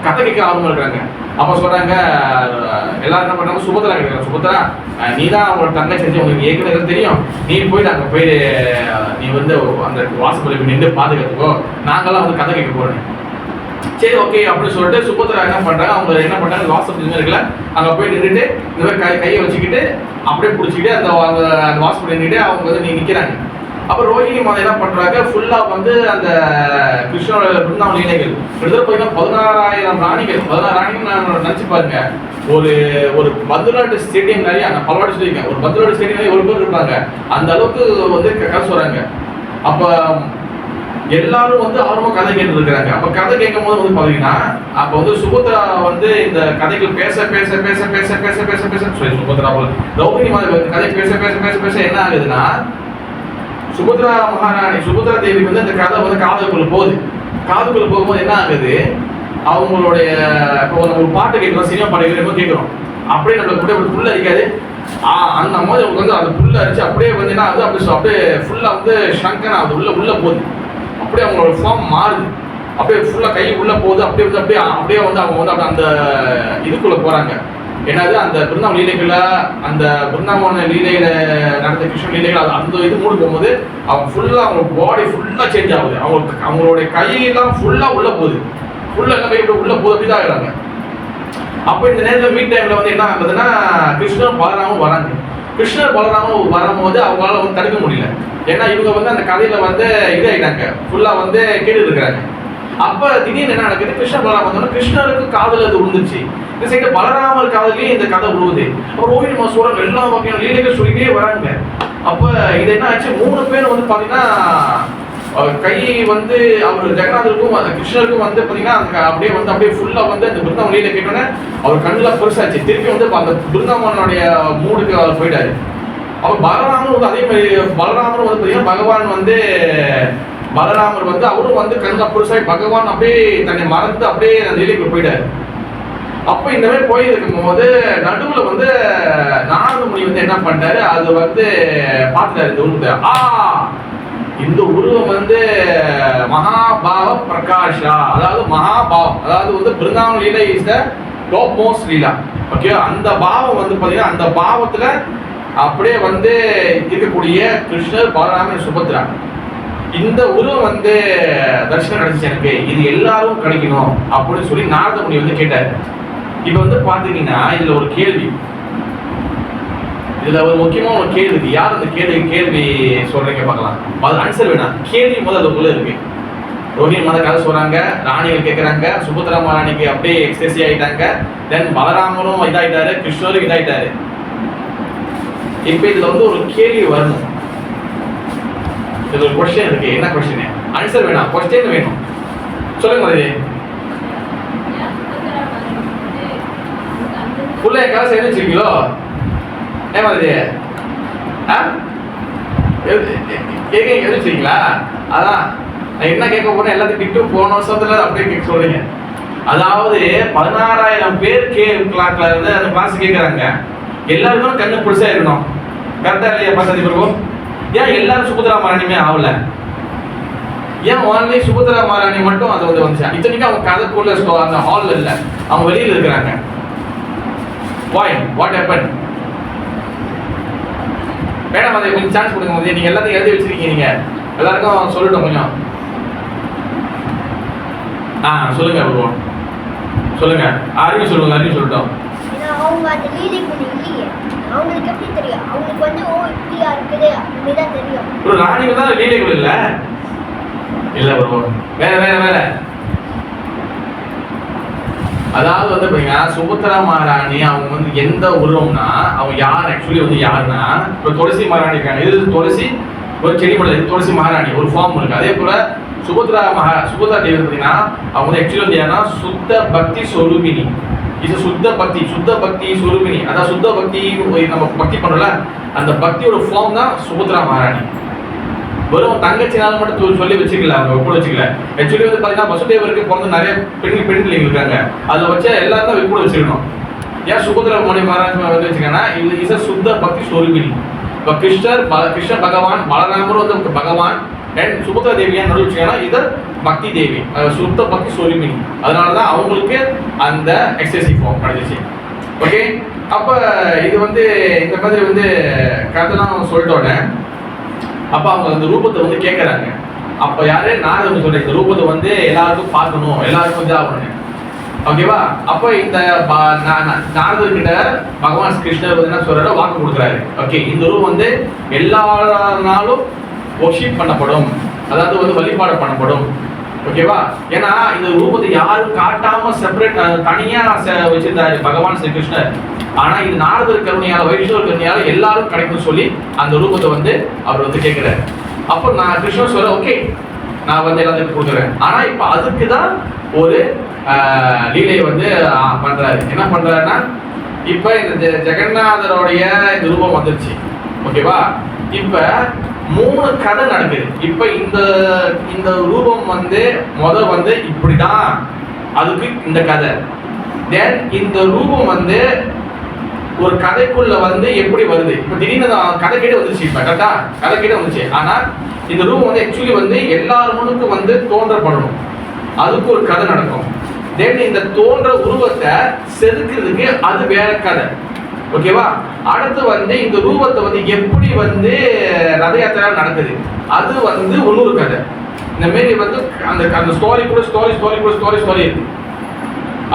கதை கேட்க ஆர்வம் இருக்காங்க. அப்ப சொல்றாங்க, எல்லாரும் என்ன பண்றாங்க, சுபத்ரா கேட்கறாங்க. சுபத்ரா நீ தான் அவங்களோட தங்கை செஞ்சு உங்களுக்கு ஏற்கனவே தெரியும். நீ போயிட்டு அங்க போயிட்டு நீ வந்து அந்த வாட்ஸ்அப்ல நின்று பாதுகாத்துக்கோ, நாங்கெல்லாம் வந்து கதை கேட்க போறேன். சரி ஓகே அப்படின்னு சொல்லிட்டு சுபத்ரா என்ன பண்றாங்க, அவங்க என்ன பண்றாங்க, வாட்ஸ்அப் இருக்குல்ல அங்க போய் நின்றுட்டு இந்த மாதிரி கையை வச்சுக்கிட்டு அப்படியே பிடிச்சிக்கிட்டு அந்த வாட்ஸ்அப் நின்றுட்டு அவங்க வந்து நிற்கிறாங்க. அப்போ ரோஹிணி மாதா என்ன பண்றாங்க, ஃபுல்லா வந்து அந்த கிருஷ்ணோட பிருந்தாவன் லீலைகள் கிட்டத்தட்ட பார்த்தீங்கன்னா 16,000 ராணிகள். 16 ராணிகள் நான் நினைச்சு பாருங்க. ஒரு பந்துலாட்டு ஸ்டேடியம் நிறைய, நான் பலவாடி சொல்லியிருக்கேன், ஒரு பந்துலாட்டு ஸ்டேடியம் நிறைய ஒரு பேர் இருப்பாங்க. அந்த அளவுக்கு வந்து கதை சொல்றாங்க. அப்ப எல்லாரும் வந்து ஆர்வமா கதை கேட்டு இருக்கிறாங்க. அப்ப கதை கேட்கும் போது வந்து பாத்தீங்கன்னா அப்ப வந்து சுபத்ரா வந்து இந்த கதைகள் பேச பேச பேச பேச பேச பேச பேச சொல்லி சுபத்ரா ரோஹிணி மாதா கதை பேச பேச பேச பேச என்ன ஆகுதுன்னா, சுபத்ரா மகாராணி சுபத்ரா தேவிக்கு வந்து அந்த கதை வந்து காதுக்குள்ள போகும்போது என்ன ஆகுது, அவங்களுடைய இப்போ ஒரு பாட்டு கேட்கிறோம், சினிமா பாட்டு கேட்கிறோம், அப்படியே நம்மளுக்கு கூட புல்ல அரிக்காது. அந்த மாதிரி அவங்களுக்கு வந்து அது புல்ல அரிச்சு அப்படியே வந்து என்ன ஆகுது, அப்படியே ஃபுல்லா வந்து ஷங்கன் ஆகுது, உள்ள போகுது. அப்படியே அவங்களோட ஃபார்ம் மாறுது. அப்படியே ஃபுல்லா கை உள்ள போகுது. அப்படியே வந்து அப்படியே வந்து அவங்க வந்து அந்த இதுக்குள்ள போறாங்க. என்னது அந்த பிருந்தாவன் லீலைகள, அந்த பிருந்தாவன லீலையில நடந்த கிருஷ்ண லீலைகள் அந்த இது மூடு போகும்போது அவங்க ஃபுல்லா அவங்க பாடி ஃபுல்லா சேஞ்ச் ஆகுது. அவங்களுடைய கையெல்லாம் ஃபுல்லா உள்ள போகுது. ஃபுல்லா எல்லாம் கை உள்ள போகுது. அப்படிதான் ஆகுறாங்க. அப்போ இந்த நேரத்தில் மீட் டைம்ல வந்து என்ன ஆகுதுன்னா, கிருஷ்ணர் பலராமும் வராங்க. கிருஷ்ணர் பலராமும் வரும்போது அவங்களால வந்து தடுக்க முடியல. ஏன்னா இவங்க வந்து அந்த கதையில வந்து இதாயிட்டாங்க, ஃபுல்லா வந்து கேட்டு இருக்கிறாங்க. அப்ப திடீர்னு என்ன நடக்குது, கிருஷ்ணர் பலராம வந்தோன்னா கிருஷ்ணருக்கு காதல் அது விழுந்துச்சு. இந்த சைடு பலராமர் காதலையும் இந்த கதை விழுவுது. அப்போ ரோஹிணி மாசோட எல்லா வகையான லீலைகள் சொல்லிட்டே வராங்க. அப்ப இது என்ன ஆச்சு, 3 பேர் வந்து பாத்தீங்கன்னா கை வந்து அவர் ஜெகநாதருக்கும் கிருஷ்ணருக்கும் வந்து பாத்தீங்கன்னா அப்படியே ஃபுல்லா வந்து அந்த பிருந்தாவன் லீலை கேட்டோன்னே அவர் கண்ணுல பெருசாச்சு. திருப்பி வந்து அந்த பிருந்தாவனுடைய மூடுக்கு அவர் போயிட்டாரு. அவர் பலராமர் வந்து அதே மாதிரி பலராமர் வந்து பாத்தீங்கன்னா பகவான் வந்து பலராமர் வந்து அவரும் வந்து கண்ணுல பெருசாகி பகவான் அப்படியே தன்னை மறந்து அப்படியே அந்த லீலைக்கு போயிட்டாரு. அப்ப இந்த மாதிரி போயிருக்கும் போது நடுவுல வந்து நாரத முனி வந்து என்ன பண்ணாரு, அது வந்து பார்த்துட்டாரு இந்த உருவத்தை. இந்த உருவம் வந்து மகாபாவ பிரகாஷா, அதாவது மகாபாவம், அதாவது வந்து பிருந்தாவன் லீலை is the top most Leela. Okay, அந்த பாவம் வந்து பாத்தீங்கன்னா அந்த பாவத்துல அப்படியே வந்து இருக்கக்கூடிய கிருஷ்ணர் பலராமன் சுபத்ரா இந்த உருவம் வந்து தரிசனம் கிடைச்சிச்சு எனக்கு, இது எல்லாரும் கிடைக்கணும் அப்படின்னு சொல்லி நாரத முனி வந்து கேட்டாரு. இப்ப வந்து பாத்தீங்கன்னா இதுல ஒரு கேள்வி, இதுல ஒரு முக்கியமான ஒரு கேள்வி இருக்கு. யார் அந்த கேள்வி சொல்றீங்க பார்க்கலாம். அது ஆன்சர் வேணாம், கேள்வி முதல்ல அதுக்குள்ள இருக்கு. ரோஹிணி மாதா கதை சொல்றாங்க, ராணிகள் கேட்கறாங்க, சுபத்ரா மகாராணிக்கு அப்படியே எக்ஸ்டெசி ஆயிட்டாங்க. தென் பலராமரும் இதாயிட்டாரு, கிருஷ்ணரும் இதாயிட்டாரு. இப்ப இதுல வந்து ஒரு கேள்வி வரணும். இதுல ஒரு கொஸ்டின் இருக்கு. என்ன கொஸ்டின்? ஆன்சர் வேணாம், கொஸ்டின் வேணும். சொல்லுங்க மதி. புள்ள கதை செய்து வச்சிருக்கீங்களோ? ஏன் மதி எழுதிச்சிங்களா? அதான் என்ன கேட்க போறேன், எல்லாத்தையும் திட்டு போன வருஷத்துல அப்படியே கேட்க சொல்றீங்க. அதாவது 16,000 பேர் கிளாஸ்ல இருந்து அந்த கிளாஸ் கேட்கறாங்க. எல்லாருக்கும் கண்ணு புதுசா இருக்கணும். கரெக்டா இல்லையா பசதி பிரபு? ஏன் எல்லாரும் சுபத்ரா மகாராணியுமே ஆகல? ஏன் ஒன்லி சுபத்ரா மகாராணி மட்டும் அது வந்து வந்துச்சு? இத்தனைக்கும் அவங்க கதைக்குள்ள அந்த ஹால்ல இல்ல, அவங்க வெளியில இருக்கிறாங்க. Why? What happened? மேடம் அதை கொஞ்சம் சான்ஸ் கொடுங்க. போது நீங்க எல்லாத்தையும் எழுதி வச்சிருக்கீங்க, நீங்க எல்லாருக்கும் சொல்லட்டும் கொஞ்சம். சொல்லுங்க ப்ரோ, சொல்லுங்க, அறிவு சொல்லுங்க, அறிவு சொல்லட்டும். ஏன்னா அவங்க அந்த லீலைக்குள்ள இல்லையே, அவங்களுக்கு எப்படி தெரியும்? அவங்களுக்கு வந்து ஓ இப்படியா இருக்குது அப்படிதான் தெரியும். ஒரு ராணிக்கு தான் லீலைகள் இல்ல இல்ல ப்ரோ, வேற வேற வேற. அதாவது வந்து பாத்தீங்கன்னா சுபத்ரா மகாராணி அவங்க வந்து எந்த உருவம்னா அவங்க யார் ஆக்சுவலி வந்து யாருன்னா, இப்போ துளசி மகாராணி இருக்காங்க, இது துளசி ஒரு செடி மடல், இது துளசி மகாராணி ஒரு ஃபார்ம் இருக்கு. அதே போல சுபத்ரா தேவி பார்த்தீங்கன்னா அவங்க வந்து ஆக்சுவலி வந்து யாருன்னா சுத்த பக்தி சொரூபினி. இது சுத்த பக்தி சொரூபினி. அதான் சுத்த பக்தி நம்ம பக்தி பண்றோம்ல, அந்த பக்தியோட ஃபார்ம் தான் சுபத்ரா மகாராணி. வெறும் தங்கச்சினால மட்டும் சொல்லி வச்சுக்கல, அவங்க கூட வச்சுக்கல. ஆக்சுவலி வந்து பாத்தீங்கன்னா வசுதேவருக்கு பிறந்து நிறைய பெண் பிள்ளைங்க இருக்காங்க, அதுல வச்ச எல்லாரும் தான் கூட வச்சுக்கணும். ஏன் சுபத்ரா மகாராஜ் வந்து வச்சுக்கன்னா இது இஸ் சுத்த பக்தி சொரூபினி. இப்போ கிருஷ்ண பகவான், பலராமர் வந்து பகவான், அண்ட் சுபத்ரா தேவியா நடுவில் வச்சுக்கன்னா இது பக்தி தேவி, சுத்த பக்தி சொரூபினி. அதனாலதான் அவங்களுக்கு அந்த எக்ஸசிவ் ஃபார்ம் கிடைச்சிச்சு. ஓகே, அப்ப இது வந்து இந்த மாதிரி வந்து கதைலாம் சொல்லிட்டோன்னே அப்ப அவங்க அந்த ரூபத்தை வந்து கேட்கறாங்க. அப்ப யாரு நாரதர் சொல்ற இந்த ரூபத்தை வந்து எல்லாருக்கும் பார்க்கணும், எல்லாருக்கும் வந்து ஆகணும். ஓகேவா? அப்ப இந்த நாரதர் கிட்ட பகவான் கிருஷ்ணர் வந்து என்ன சொல்றாரு, வாக்கு கொடுக்குறாரு. ஓகே, இந்த ரூபம் வந்து எல்லா நாளும் வொர்ஷிப் பண்ணப்படும், அதாவது வந்து வழிபாடு பண்ணப்படும். ஓகேவா? ஏன்னா இந்த ரூபத்தை யாரும் காட்டாம செப்பரேட் தனியா வச்சிருந்தாரு பகவான் ஸ்ரீ கிருஷ்ணர். ஆனா இது நாரதர் கருணையால, வைஷ்ணவர் கருணையால எல்லாரும் கிடைக்கும்னு சொல்லி அந்த ரூபத்தை வந்து அவர் வந்து கேட்கிறாரு. அப்போ நான் கிருஷ்ணர் சொல்ல ஓகே நான் வந்து எல்லாத்துக்கும் கொடுக்குறேன். ஆனா இப்ப அதுக்கு தான் ஒரு லீலையை வந்து பண்றாரு. என்ன பண்றாருன்னா இப்ப இந்த ஜெகநாதருடைய இந்த ரூபம் வந்துருச்சு. ஓகேவா? இப்ப 3 கதை நடக்குது. இப்ப இந்த ரூபம் வந்து வந்து இப்படிதான், அதுக்கு இந்த கதை. தென் இந்த ரூபம் வந்து ஒரு கதைக்குள்ள வந்து எப்படி வருது, இப்ப திடீர்னு கதை கேட்டு வந்துச்சு. இப்ப கரெக்டா கதை கேட்டு வந்துச்சு. ஆனா இந்த ரூபம் வந்து ஆக்சுவலி வந்து எல்லார் முன்னுக்கும் வந்து தோன்றப்படணும், அதுக்கு ஒரு கதை நடக்கும். தென் இந்த தோன்ற உருவத்தை செதுக்கிறதுக்கு அது வேற கதை. ஓகேவா? அடுத்து வந்து இந்த ரூபத்தை வந்து எப்படி வந்து ரத யாத்திரை நடக்குது, அது வந்து இன்னொரு கதை. இந்த மாரி வந்து அந்த ஸ்டோரி கூட ஸ்டோரி இருக்கு.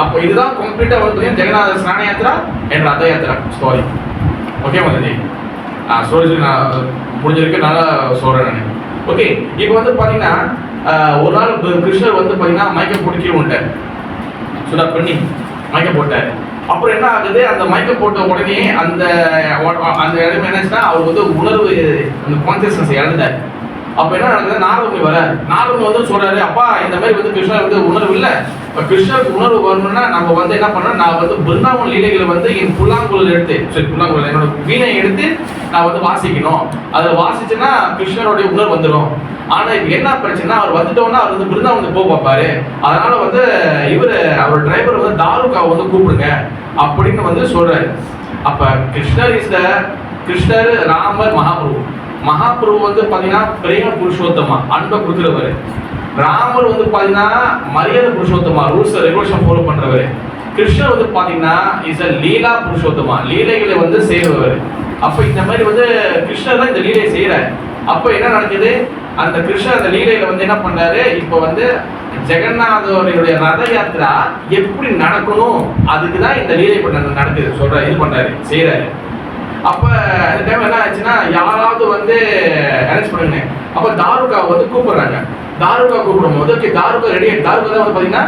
அப்போ இதுதான் கம்ப்ளீட்டா வந்து ஜெகநாத ஸ்நான யாத்திரா என் ரத யாத்திரா ஸ்டோரி. ஓகே மதஜி, ஸ்டோரி நான் முடிஞ்சிருக்கு, நல்லா சொல்றேன் நான். ஓகே, இப்போ வந்து பாத்தீங்கன்னா ஒரு நாள் கிருஷ்ணர் வந்து பாத்தீங்கன்னா மயக்கம் போட்டு கீழே விட்டார். சுடா பண்ணி மயக்கம் போட்டார். அப்புறம் என்ன ஆகுது, அந்த மயக்கம் போட்ட உடனே அந்த இடம் என்னச்சுன்னா அவர் வந்து உணர்வு, அந்த கான்சியஸ்னஸ் இழந்தார். அப்ப என்ன நடக்குது, நாரதமுனி வராரு. நாரதமுனி வந்து சொல்றாரு, அப்பா இந்த மாதிரி வந்து கிருஷ்ணர் வந்து உணர்வு இல்லை, இப்ப கிருஷ்ணருக்கு உணர்வு வரணும்னா நம்ம வந்து என்ன பண்ணோம், நான் வந்து பிருந்தாவன் லீலைகளை வந்து என் புல்லாங்குழல் எடுத்து, சரி புல்லாங்குழல் என்னோட வீணை எடுத்து நான் வந்து வாசிக்கணும். அதை வாசிச்சுன்னா கிருஷ்ணருடைய உணர்வு வந்துடும். ஆனா இப்ப என்ன பிரச்சனை, அவர் வந்துட்டோம்னா அவர் வந்து பிருந்தாவன் போக பார்ப்பாரு. அதனால வந்து அவர் டிரைவர் வந்து தாருகாவை வந்து கூப்பிடுங்க அப்படின்னு வந்து சொல்றாரு. அப்ப கிருஷ்ணர் ராமர் மகாபிரபு வந்து பாத்தீங்கன்னா பிரேம புருஷோத்தமா, அன்பை கொடுக்கிறவர். ராமர் வந்து பாத்தீங்கன்னா மரியாதை புருஷோத்தமா, ரூல்ஸ் ரெகுலேஷன் ஃபாலோ பண்றவர். கிருஷ்ணர் வந்து பாத்தீங்கன்னா இஸ் அ லீலா புருஷோத்தமா, லீலைகளை வந்து செய்றவர். அப்ப இந்த மாதிரி வந்து கிருஷ்ணர் தான் இந்த லீலையை செய்யறாரு. அப்ப என்ன நடக்குது, அந்த கிருஷ்ணர் அந்த லீலையில வந்து என்ன பண்றாரு, இப்ப வந்து ஜெகநாதருடைய ரத யாத்திரா எப்படி நடக்கணும், அதுக்குதான் இந்த லீலை நடக்குது சொல்றாரு, இது பண்றாரு, செய்யறாரு. அப்ப அந்த டைம் என்ன ஆச்சுன்னா யாராவது வந்து அரேஞ்ச் பண்ணுங்க. அப்ப தாருகா வந்து கூப்பிடுறாங்க. தாருகா கூப்பிடும் போது ஓகே தாருகா ரெடி ஆயிட்டு, தாருகா தான் வந்து பாத்தீங்கன்னா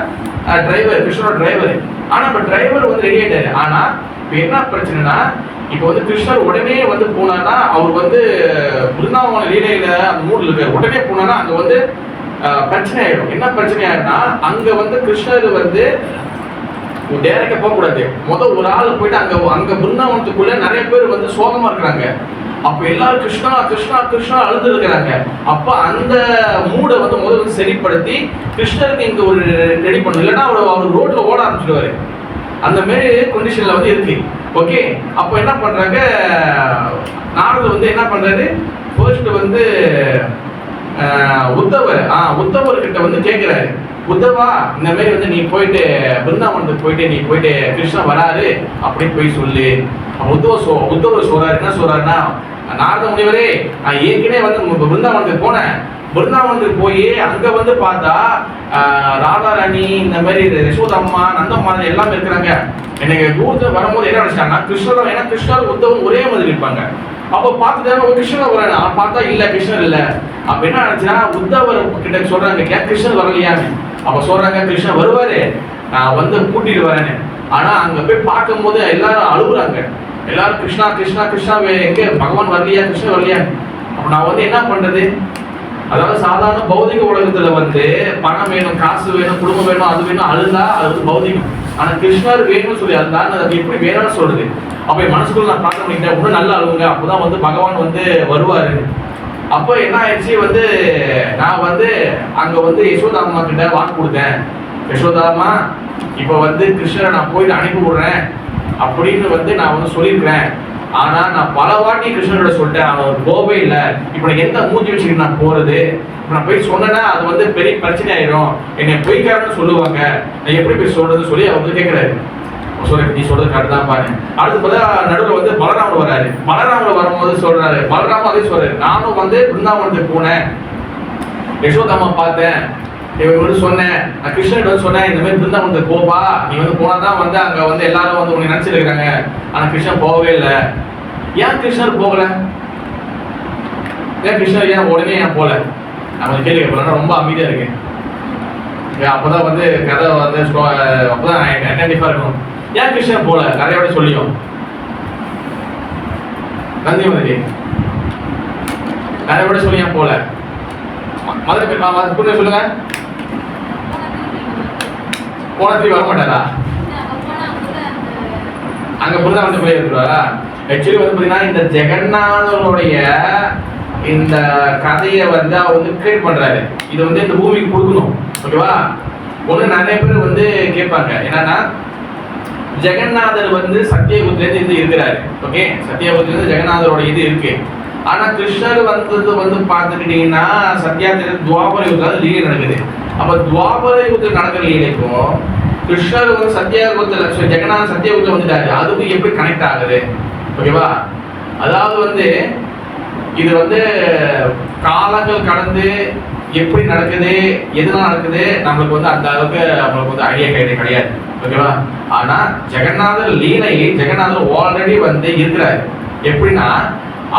டிரைவர், கிருஷ்ணரோட டிரைவர். ஆனா இப்ப டிரைவர் வந்து ரெடி ஆயிட்டாரு. ஆனா இப்ப என்ன பிரச்சனைனா, இப்ப வந்து கிருஷ்ணர் உடனே வந்து போனான்னா அவர் வந்து பிருந்தாவன லீலையில அந்த மூட்ல இருக்காரு. உடனே போனான்னா அங்க வந்து பிரச்சனை ஆயிடும். என்ன பிரச்சனை ஆயிடும்னா, அங்க வந்து கிருஷ்ணர் வந்து டேரக்டா போக கூடாது. ஒரு ஆள் போயிட்டு அங்க பிருந்தாவனத்துக்குள்ள நிறைய பேர் வந்து சோகமா இருக்கிறாங்க. அப்ப எல்லாரும் கிருஷ்ணா கிருஷ்ணா கிருஷ்ணா அழுது இருக்கிறாங்க. அப்ப அந்த மூடை வந்து முதல்ல சரிப்படுத்தி கிருஷ்ணருக்கு இங்க ஒரு ரெடி பண்ணணும், இல்லைன்னா அவர் ரோட்ல ஓட ஆரம்பிச்சிடுவாரு. அந்த மாதிரி கண்டிஷன்ல வந்து இருக்கு. ஓகே, அப்ப என்ன பண்றாங்க, நாரதர் வந்து என்ன பண்றாரு, ஃபர்ஸ்ட் வந்து உத்தவர் கிட்ட வந்து கேட்கிறாரு, உத்தவா இந்த மாதிரி வந்து நீ போயிட்டு பிருந்தாவனத்துக்கு போயிட்டு கிருஷ்ணா வராரு அப்படின்னு போய் சொல்லு. உத்தவர் சொல்றாரு, என்ன சொல்றாருன்னா, நாரத முனிவரே நான் ஏற்கனவே வந்து பிருந்தாவனத்துக்கு போனேன், பிருந்தாவனத்துக்கு போய் அங்க வந்து பார்த்தா ராதாராணி இந்த மாதிரி யசோதம்மா நந்தம்மா எல்லாமே இருக்கிறாங்க. எனக்கு தூரத்துல வரும்போது என்ன நினைச்சாங்கன்னா கிருஷ்ணர், ஏன்னா கிருஷ்ணர் உத்தவன் ஒரே மாதிரி இருப்பாங்க. அப்போ பார்த்துட்டு கிருஷ்ணர் வரானு, அவன் பார்த்தா இல்ல கிருஷ்ணர் இல்ல. அப்ப என்ன நினைச்சா உத்தவர் கிட்ட சொல்றாங்க கிருஷ்ணர் வரலையான்னு. அப்ப சொல்றாங்க கிருஷ்ணர் வருவாரு, நான் வந்து கூட்டிட்டு வரேன்னு. ஆனா அங்க போய் பார்க்கும் போது எல்லாரும் அழுகுறாங்க. எல்லாரும் கிருஷ்ணா கிருஷ்ணா கிருஷ்ணா எங்க பகவான் வரலையா, கிருஷ்ணர் வரலையா. அப்ப நான் வந்து என்ன பண்றது? அதாவது சாதாரண பௌதிக உலகத்துல வந்து பணம் வேணும், காசு வேணும், குடும்பம் வேணும், அது வேணும், அழுதா அது பௌதிகம். ஆனா கிருஷ்ணர் வேணும்னு சொல்லி அழுதா அது எப்படி வேணும்னு சொல்றது? அப்ப என் மனசுக்குள்ள நான் பார்க்க முடியல, இன்னும் நல்லா அழுவுங்க, அப்பதான் வந்து பகவான் வந்து வருவாரு. அப்ப என்ன ஆயிடுச்சு வந்து நான் வந்து அங்க வந்து யசோதாமா கிட்ட வாக்கு கொடுத்தேன். யசோதாமா இப்ப வந்து கிருஷ்ணரை நான் போயிட்டு அனுப்பி விடுறேன் அப்படின்னு வந்து நான் வந்து சொல்லியிருக்கிறேன். ஆனா நான் பல வாட்டி கிருஷ்ணரோட சொல்லிட்டேன், அவன் போவே இல்லை. இப்ப நான் எந்த மூஞ்சி வச்சுக்கிட்டு நான் போறது? இப்ப நான் போய் சொன்னேன்னா அது வந்து பெரிய பிரச்சனை ஆயிடும், என்னை பொய்க்காரன்னு சொல்லுவாங்க, நான் எப்படி போய் சொல்றதுன்னு சொல்லி அவர் வந்து கேட்கிறாரு. சொல்றேன் நீ சொல்றது கரெக்ட் தான் பாரு. அடுத்து பார்த்தா நடுவில் வந்து பலராமர் வராரு. பலராமர் வரும்போது சொல்றாரு, பலராமர் அதே சொல்றாரு, நானும் வந்து பிருந்தாவனத்துக்கு போனேன், யசோதாமா பார்த்தேன், இவங்க சொன்னேன், நான் கிருஷ்ணன் வந்து சொன்னேன் இந்த மாதிரி பிருந்தாவனத்துக்கு போப்பா, நீ வந்து போனாதான் வந்து அங்க வந்து எல்லாரும் வந்து உன்னை நினைச்சிருக்காங்க. ஆனா கிருஷ்ணன் போகவே இல்லை. ஏன் கிருஷ்ணர் போகல? ஏன் கிருஷ்ணர் ஏன் உடனே ஏன் போல? நம்ம கேள்வி கேட்கலாம். ரொம்ப அமைதியா இருக்கு. அப்பதான் வந்து கதை வந்து அப்பதான் ஐடென்டிஃபை இருக்கணும். ஏன் கிருஷ்ணன் போல? கதையோட சொல்லியும் நந்திமதி கதையோட சொல்லி ஏன் போல? மதுரை சொல்லுங்க. போன திரும்பி வர மாட்டாரா? அங்க பிருந்தாவனத்துக்கு போய் இருக்கிறாரா? ஆக்சுவலி வந்து பாத்தீங்கன்னா இந்த ஜெகநாதருடைய இந்த கதையை வந்து அவர் வந்து கிரியேட் பண்றாரு. இது வந்து இந்த பூமிக்கு கொடுக்கணும். ஓகேவா? ஒண்ணு நிறைய பேர் வந்து கேட்பாங்க என்னன்னா ஜெகநாதர் வந்து சத்தியகுத்திலேருந்து இருந்து இருக்கிறாரு. ஓகே, சத்தியகுத்திலேருந்து ஜெகநாதரோட இது இருக்கு. ஆனா கிருஷ்ணர் வந்தது வந்து பார்த்துக்கிட்டீங்கன்னா சத்தியாத்திர துவாபர யுகத்தில் லீலை நடக்குது. அப்ப துவாபர யுகத்தில் நடக்கிற லீலைக்கும் கிருஷ்ணர் வந்து சத்தியகுத்தில ஜெகநாதர் சத்தியகுத்தில வந்துட்டாரு, அதுக்கு எப்படி கனெக்ட் ஆகுது? ஓகேவா? அதாவது வந்து இது வந்து காலங்கள் கடந்து எப்படி நடக்குது, எதுனா நடக்குது, நம்மளுக்கு வந்து அந்த அளவுக்கு நம்மளுக்கு வந்து ஐடியா கிடையாது. ஓகேவா? ஆனா ஜெகநாதர் லீலை, ஜெகநாதர் ஆல்ரெடி வந்து இருக்கிறாரு. எப்படின்னா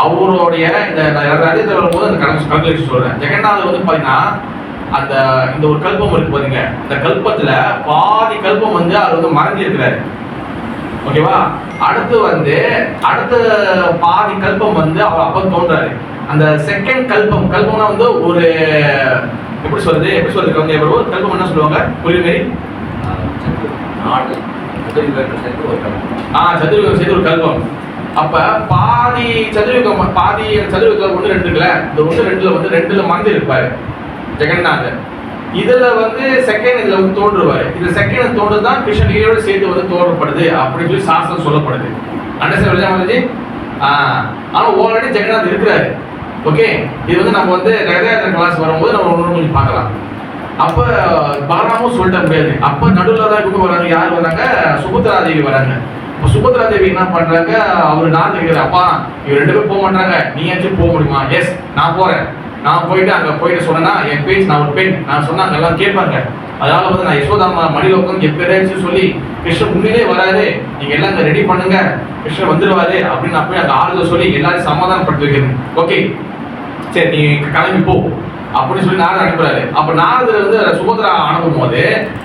அவருடைய இந்த ரஜத்தை வரும்போது அந்த கல்குலேஷன் சொல்றேன். ஜெகநாதர் வந்து பாத்தீங்கன்னா அந்த இந்த ஒரு கல்பம் இருக்கு பாருங்க, இந்த கல்பத்துல பாதி கல்பம் வந்து அவர் வந்து மறைஞ்சி இருக்கிறாரு. ஓகேவா? அடுத்து வந்து அடுத்த பாதி கல்பம் வந்து அவர் அப்ப தோன்றாரு. அந்த செகண்ட் கல்பம்னா வந்து ஒரு எப்படி சொல்றது ஒரு கல்பம் என்ன சொல்லுவாங்க புரியுது மாரி? சதுர்யுகம் சேர்த்து ஒரு கல்பம். அப்ப பாதி சதுர்யுகம், பாதி சதுர்யுகத்துல 1 2 இருக்குல்ல, இந்த 1 2ல வந்து 2ல மறந்து இருப்பாரு ஜெகநாதர். இதுல வந்து செகண்ட் இதுல வந்து தோன்றுவாரு. இது செகண்ட் தோன்றுதான் கிருஷ்ணகிரியோட சேர்த்து வந்து தோன்றப்படுது அப்படின்னு சொல்லி சாஸ்திரம் சொல்லப்படுது. அண்டர்ஸ்டாண்ட்? ஆனா ஆல்ரெடி ஜெகநாத் இருக்கிறாரு. ஓகே, இது வந்து நம்ம வந்து ரகதாத்திர கிளாஸ் வரும்போது நம்ம ஒன்று கொஞ்சம் பார்க்கலாம். அப்ப பலராமும் சொல்லிட முடியாது. அப்ப நடுவில் தான் இவங்க வராங்க. யார் வராங்க? சுபத்ரா தேவி வராங்க. இப்போ சுபத்ரா தேவி என்ன பண்றாங்க? அவரு நான் தெரியாது, அப்பா இவர் 2 பேரும் போக மாட்டாங்க, நீயாச்சும் போக முடியுமா? எஸ், நான் போறேன். நான் போயிட்டு அங்க போயிட்டு சொன்னா என் பேச்சு, நான் ஒரு பெண், நான் சொன்னா அங்க எல்லாம் கேட்பாங்க. அதனால வந்து நான் யசோதாமா மடியில் உட்காந்து எப்பேராச்சும் சொல்லி கிருஷ்ணன் உண்மையிலே வராது, நீங்க எல்லாம் அங்க ரெடி பண்ணுங்க, கிருஷ்ணன் வந்துருவாரு அப்படின்னு நான் போய் அந்த ஆளுநர் சொல்லி எல்லாரும் சமாதானப்படுத்தி வைக்கிறேன். ஓகே சரி நீ கிளம்பி போ அப்படின்னு சொல்லி நாரதர் அனுப்புறாரு. அப்ப நாரதர் வந்து சுபத்ரா அனுப்பும் போது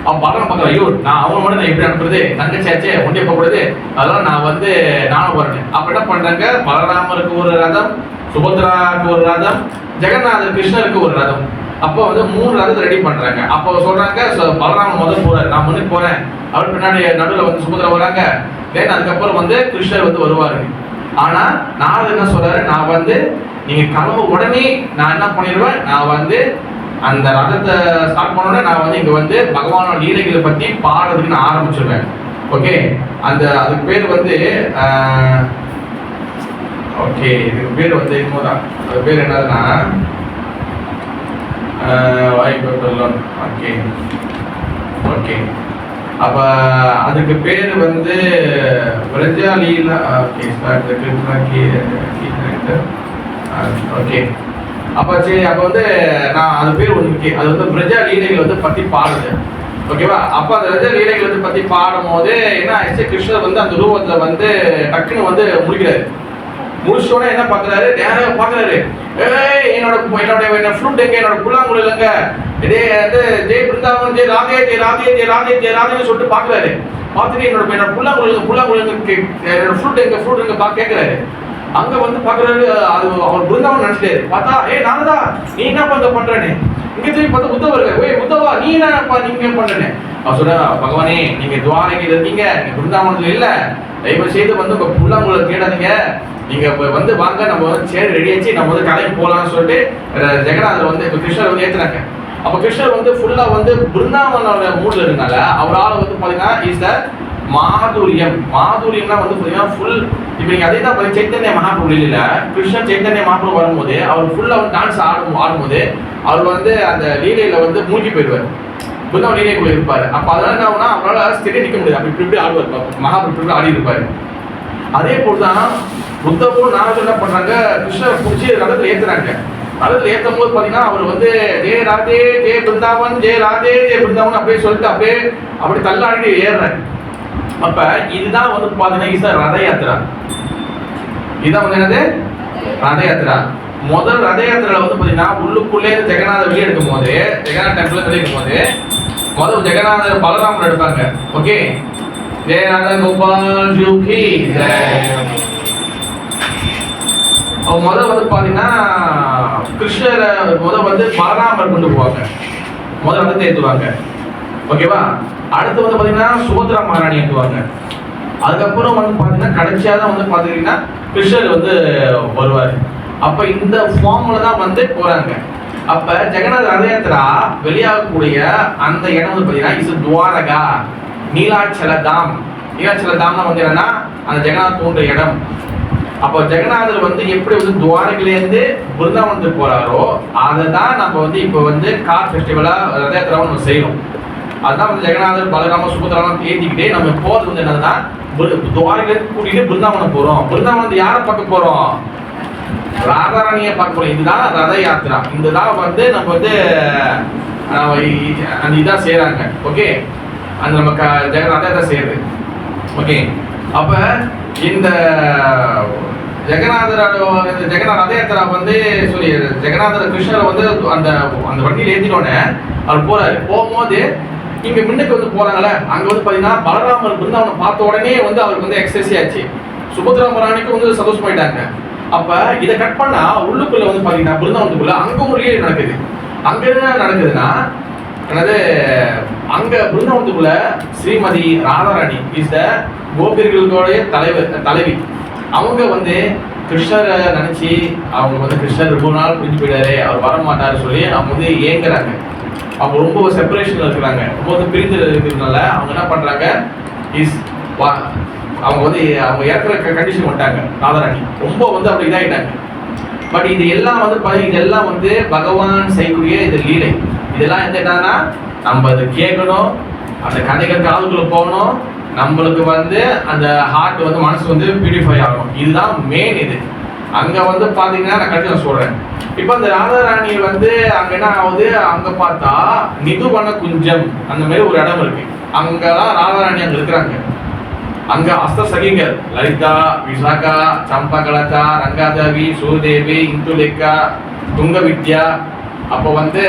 அவன் பலராம பார்க்கல, ஐயோ நான் அவங்க மட்டும் நான் எப்படி அனுப்புறது, தங்கச்சாச்சே ஒன்றே போகக்கூடாது, அதெல்லாம் நான் வந்து நானும் வரேன். அப்ப என்ன பண்றாங்க? பலராமருக்கு ஒரு ரதம், சுபத்ராவுக்கு ஒரு ரதம், ஜெகநாதர் கிருஷ்ணருக்கு ஒரு ரதம். அப்போ வந்து 3 ரதத்தை ரெடி பண்றாங்க. அப்போ சொல்றாங்க பலராம முதல் போறாரு, நான் முன்னுக்கு போறேன், அவர் பின்னாடி நடுவில் வந்து சுபத்ரா வராங்க, தென் அதுக்கப்புறம் வந்து கிருஷ்ணர் வந்து வருவாரு. ஆனா நாரதர் என்ன சொல்றாரு? நான் வந்து நீங்க கிளம்ப உடனே நான் என்ன பண்ணிடுவேன், நான் வந்து அந்த ரதத்தை ஸ்டார்ட் பண்ணோட நான் வந்து இங்க வந்து பகவானோட லீலைகளை பத்தி பாடுறதுக்கு நான் ஆரம்பிச்சிருவேன். ஓகே, அந்த அதுக்கு பேர் வந்து ஓகே இதுக்கு பேர் வந்து இன்னொரு அது பேர் என்னதுன்னா ஓகே ஓகே அப்ப அதுக்கு பேர் வந்து விரஜாலீலா. ஓகே ஓகே அப்போ சரி, அப்போ வந்து நான் அது பேர் ஒன்று அது வந்து பிரஜ லீலைகள் வந்து பற்றி பாடுது, ஓகேவா? அப்போ அந்த பிரஜ லீலைகள் வந்து பற்றி பாடும் போது என்ன ஆயிடுச்சு, கிருஷ்ணர் வந்து அந்த ரூபத்தில் வந்து டக்குன்னு வந்து முடிக்கிறாரு. முடிச்சோடனே என்ன பார்க்குறாரு, நேராக பார்க்குறாரு, என்னோட ஃப்ளூட் எங்க, என்னோட புல்லாங்குழல் எங்க, இதே வந்து ஜெய் பிருந்தாவன், ஜெய் ராதே, ஜெய் ராதே, ஜெய் ராதே, ஜெய் ராதேன்னு சொல்லிட்டு பார்க்குறாரு. பார்த்துட்டு என்னோட புல்லாங்குழல் என்னோட ஃப்ளூட் எங்க கேட்குறாரு. அங்க வந்து பாக்குறாரு, அது அவர் பிருந்தாவன் நினைச்சிட்டாரு. பார்த்தா நானதா, நீ என்னப்பா இங்க பண்றேன்னு. இங்க திரும்பி பார்த்தா உத்தவர், உத்தவா நீ என்னப்பா நீங்க பண்றேன்னு. அவர் சொல்ற, பகவானே நீங்க துவாரகையில் இருக்கீங்க, நீங்க பிருந்தாவனத்துல இல்ல, தயவு செய்து வந்து உங்க புல்லாங்குழல் தேடாதீங்க, நீங்க வந்து வாங்க, நம்ம வந்து சரி ரெடி ஆச்சு, நம்ம வந்து கடைக்கு போகலாம்னு சொல்லிட்டு ஜெகநாதர் வந்து இப்போ கிருஷ்ணர் வந்து ஏத்துனாங்க. அப்போ கிருஷ்ணர் வந்து ஃபுல்லா வந்து பிருந்தாவனோட மூட்ல இருந்தால அவரால் வந்து பாத்தீங்கன்னா இஸ் த மாதுரியம்னா வந்து பாத்தீங்கன்னா ஃபுல். இப்போ நீங்க அதே தான் சைத்தன்ய மகாபிரபுல கிருஷ்ணன் சைத்தன்ய மகாபிரபு வரும்போது அவர் ஃபுல்லா வந்து டான்ஸ் ஆடும்போது அவர் வந்து அந்த லீலையில வந்து மூழ்கி போயிடுவார், பிருந்தாவன் லீலைக்குள்ள இருப்பாரு. அப்போ அதனால என்ன ஆகுனா அவரால் ஸ்டெடி நிற்க முடியாது, அப்படி இப்படி ஆடுவார், மகாபிரபு ஆடி இருப்பாரு. அதே போல்தான் புத்தவும் நாரதர் என்ன பண்றாங்க, கிருஷ்ணரை பிடிச்சி ரதத்துல ஏத்துறாங்க. ரதத்துல ஏற்றும் போது பாத்தீங்கன்னா அவர் வந்து ஜெய ராதே ஜெய பிருந்தாவன், ஜெய ராதே ஜெய பிருந்தாவன் அப்படியே சொல்லிட்டு அப்படி தள்ளாடி ஏறுறாங்க. அப்ப இதுதான் வந்து பாத்தீங்கன்னா இதுதான் ரத யாத்திரா. இதுதான் வந்து என்னது ரத யாத்திரா. முதல் ரத யாத்திரையில வந்து பாத்தீங்கன்னா உள்ளுக்குள்ளே ஜெகநாதர் வெளியே எடுக்கும் போது, ஜெகநாத் டெம்பிள் வெளியே எடுக்கும் போது முதல் ஜெகநாதர் பலராமன் எடுப்பாங்க. ஓகே, ஜெயநாத கோபால் ஜூகி முதல் வந்து பாத்தீங்கன்னா கிருஷ்ணரை வந்து பலராமர் கொண்டு போவாங்க, முதல் ரதத்தை ஏற்றுவாங்க, ஓகேவா? அடுத்து வந்து பாத்தீங்கன்னா சுபத்ரா மகாராணி ஏற்றுவாங்க. அதுக்கப்புறம் வந்து பாத்தீங்கன்னா கடைசியா தான் வந்து பாத்தீங்கன்னா கிருஷ்ணர் வந்து வருவார். அப்ப இந்த ஃபார்ம்ல தான் வந்து போறாங்க. அப்ப ஜெகநாத ரத யாத்திரா வெளியாகக்கூடிய அந்த இடம் வந்து பாத்தீங்கன்னா இஸ் துவாரகா, நீலாச்சலதாம். நீலாச்சலதாம்னா வந்து என்னன்னா அந்த ஜெகநாத் தோன்ற இடம். அப்போ ஜெகநாதர் வந்து எப்படி வந்து துவாரகிலேருந்து பிருந்தாவனத்துக்கு போறாரோ அதை தான் நம்ம வந்து இப்போ வந்து கார் ஃபெஸ்டிவலா ரத யாத்திராவும் நம்ம செய்யணும். அதுதான் வந்து ஜெகநாதர் பலராம சுபத்ராலாம் ஏற்றிக்கிட்டே நம்ம போறது வந்து என்னன்னா துவாரகிலேருந்து கூட்டிட்டு பிருந்தாவனம் போறோம். பிருந்தாவனத்தை யாரை பார்க்க போறோம், ராதாராணியை பார்க்க போறோம். இதுதான் ரத யாத்திரா. இதுதான் வந்து நம்ம வந்து அந்த இதான் செய்யறாங்க. ஓகே, அந்த நம்ம ரத யாத்திரா செய்யறது. ஓகே, அப்ப இந்த ஜெகநாதர் ரத யாத்திரா வந்து சொல்லி ஜெகநாதர் கிருஷ்ணரை வந்து அந்த அந்த வண்டியில் ஏற்றினோடனே அவர் போறாரு. போகும்போது இங்க முன்னுக்கு வந்து போறாங்கல்ல, அங்க வந்து பாத்தீங்கன்னா பலராமர் பிருந்தாவனை பார்த்த உடனே வந்து அவருக்கு வந்து எக்ஸசைஸ் ஆச்சு. சுபத்ரா மகாராணிக்கு வந்து சந்தோஷமாயிட்டாங்க. அப்ப இதை கட் பண்ணா உள்ளுக்குள்ள வந்து பாத்தீங்கன்னா பிருந்தாவனத்துக்குள்ள அங்க ஒரு லீலை நடக்குது. அங்க என்ன நடக்குதுன்னா என்னது, அங்க பிருந்தாவனத்துக்குள்ள ஸ்ரீமதி ராதாராணி இஸ் த கோபியர்களுடைய தலைவி. அவங்க வந்து கிருஷ்ணரை நினைச்சு அவங்க வந்து கிருஷ்ணர் ரொம்ப நாள் பிரிஞ்சு போயிடாரு, அவர் வரமாட்டாரு சொல்லி அவங்க வந்து ஏங்குறாங்க. அவங்க ரொம்ப செப்பரேஷன்ல இருக்கிறாங்க, ரொம்ப வந்து பிரிந்து இருக்கிறதுனால அவங்க என்ன பண்றாங்க அவங்க வந்து அவங்க ஏற்கிற கண்டிஷன் வந்துட்டாங்க. ராதாராணி ரொம்ப வந்து அப்படி இதாயிட்டாங்க. பட் இது எல்லாம் வந்து இதெல்லாம் வந்து பகவான் செய்யக்கூடிய இது லீலை. இதெல்லாம் என்னன்னா நம்ம அதை கேட்கணும், அந்த கதைகள் காதுக்குள்ள போகணும், நம்மளுக்கு வந்து அந்த ஹார்ட் வந்து மனசு வந்து பியூரிஃபை ஆகணும். இதுதான் மெயின். இது அங்க வந்து பாத்தீங்கன்னா நான் கண்டிப்பா சொல்றேன். இப்போ அந்த ராதாராணி வந்து அங்க என்ன ஆகுது, அங்க பார்த்தா நிதுவன குஞ்சம் அந்த மாதிரி ஒரு இடம் இருக்கு. அங்கதான் ராதாராணி அங்க இருக்கிறாங்க. அங்க அஸ்த சகிகள் லலிதா, விசாகா, சம்பகலதா, ரங்காதேவி, சூர்தேவி, இந்துலேக்கா, துங்க வித்யா, அப்போ வந்து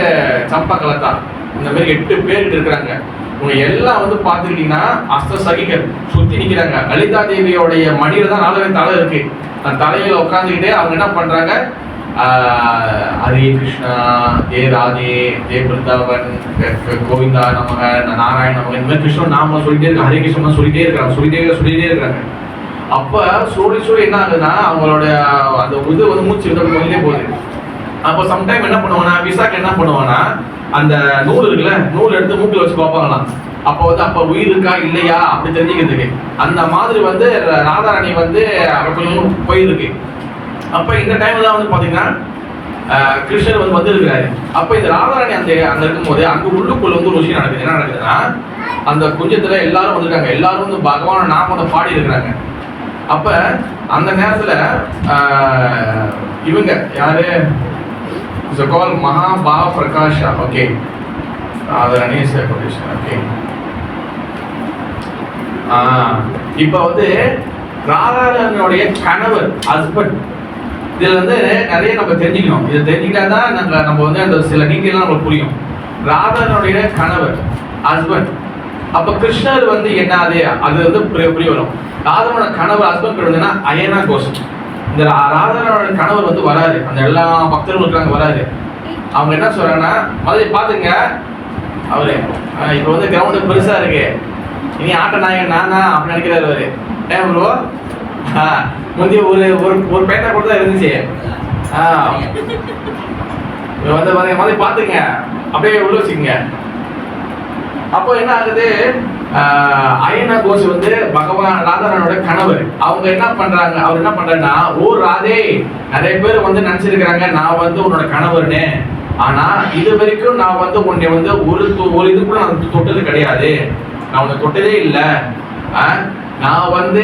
சம்பகலதா, இந்த மாதிரி 8 பேர் இருக்கிறாங்க. இவங்க எல்லாம் வந்து பார்த்துக்கிட்டீங்கன்னா அஸ்த சகிகள் சுத்தி நிற்கிறாங்க. லலிதா தேவியோடைய மடியில தான் 4 தலை இருக்கு. அந்த தலையில உட்காந்துக்கிட்டே அவங்க என்ன பண்றாங்க, ஹரே கிருஷ்ணா, ஜெய ராதே, ஜெய பிருந்தாவன், கோவிந்தா நமக, நாராயண நமக, இந்த மாதிரி கிருஷ்ணன் நாம சொல்லிட்டே இருக்காங்க, ஹரே கிருஷ்ணன் சொல்லிட்டே இருக்காங்க, சொல்லிட்டே இருக்காங்க. அப்ப சொல்லி என்ன ஆகுதுன்னா அவங்களோட அந்த இது வந்து மூச்சு விட போயிட்டே போகுது. அப்போ சம்டைம் என்ன பண்ணுவானா, விசாக்கு என்ன பண்ணுவானா, அந்த நூல் இருக்குல்ல, நூல் எடுத்து மூக்கில் வச்சு பார்ப்பாங்களாம். அப்போ வந்து அப்போ உயிர் இருக்கா இல்லையா அப்படி தெரிஞ்சுக்கிறதுக்கு. அந்த மாதிரி வந்து ராதாராணி வந்து கொஞ்சம் போயிருக்கு. அப்போ இந்த டைம்ல தான் வந்து பார்த்தீங்கன்னா கிருஷ்ணர் வந்து வந்திருக்கிறாரு. அப்போ இந்த ராதாராணி அங்க இருக்கும்போது அங்கே உள்ளுக்குள்ள வந்து ஒரு விஷயம் நடக்குது. என்ன நடக்குதுன்னா, அந்த குஞ்சத்துல எல்லாரும் வந்திருக்காங்க, எல்லாரும் வந்து பகவான நாமத்தை பாடி இருக்கிறாங்க. அப்ப அந்த நேரத்துல இவங்க யாரு, இட்ஸ் கால் மகாபாவ பிரகாஷா. Okay, Radharani is quotation. Okay, இப்போ வந்து ராதாராணியோடைய கணவர், ஹஸ்பண்ட், இதில் வந்து நிறைய நம்ம தெரிஞ்சுக்கணும். இதை தெரிஞ்சுக்கிட்டா தான் நம்ம வந்து அந்த சில டீட்டெயிலாம் நம்மளுக்கு புரியும். ராதாராணியோடைய கணவர், ஹஸ்பண்ட். அப்போ கிருஷ்ணர் வந்து என்ன அது வந்து புரிய வரும். ராதாரோட கணவர், ஹஸ்பண்ட் பேர் வந்துன்னா அயனா கோஷ். இந்த ராதாரோட கணவர் வந்து வராரு, அந்த எல்லா பக்தர்களுக்கு வராரு. அவங்க என்ன சொல்றாங்கன்னா, முதல்ல பாத்துங்க, அவரு இப்போ வந்து கிரவுண்டு பெருசா இருக்கு, இனி ஆட்ட நாயகன் நானா அப்படி நினைக்கிறாரு அவரு. ஏன் ப்ரோ, முந்தைய ஒரு ஒரு பேட்டா கூட தான் இருந்துச்சு. வந்து மாதிரி பாத்துங்க, அப்படியே உள்ள வச்சுக்கோங்க. அப்போ என்ன ஆகுது, அயனா கோஷ் வந்து பகவான் ராதாராணோட கணவர். அவங்க என்ன பண்றாங்க, அவர் என்ன பண்றாருன்னா, ஓ ராதே, நிறைய பேர் வந்து நினைச்சிருக்கிறாங்க நான் வந்து உன்னோட கணவர்னு. ஆனா இது வரைக்கும் நான் வந்து உன்னை வந்து ஒரு இது கூட நான் தொட்டது கிடையாது, நான் உன்னை தொட்டதே இல்லை. நான் வந்து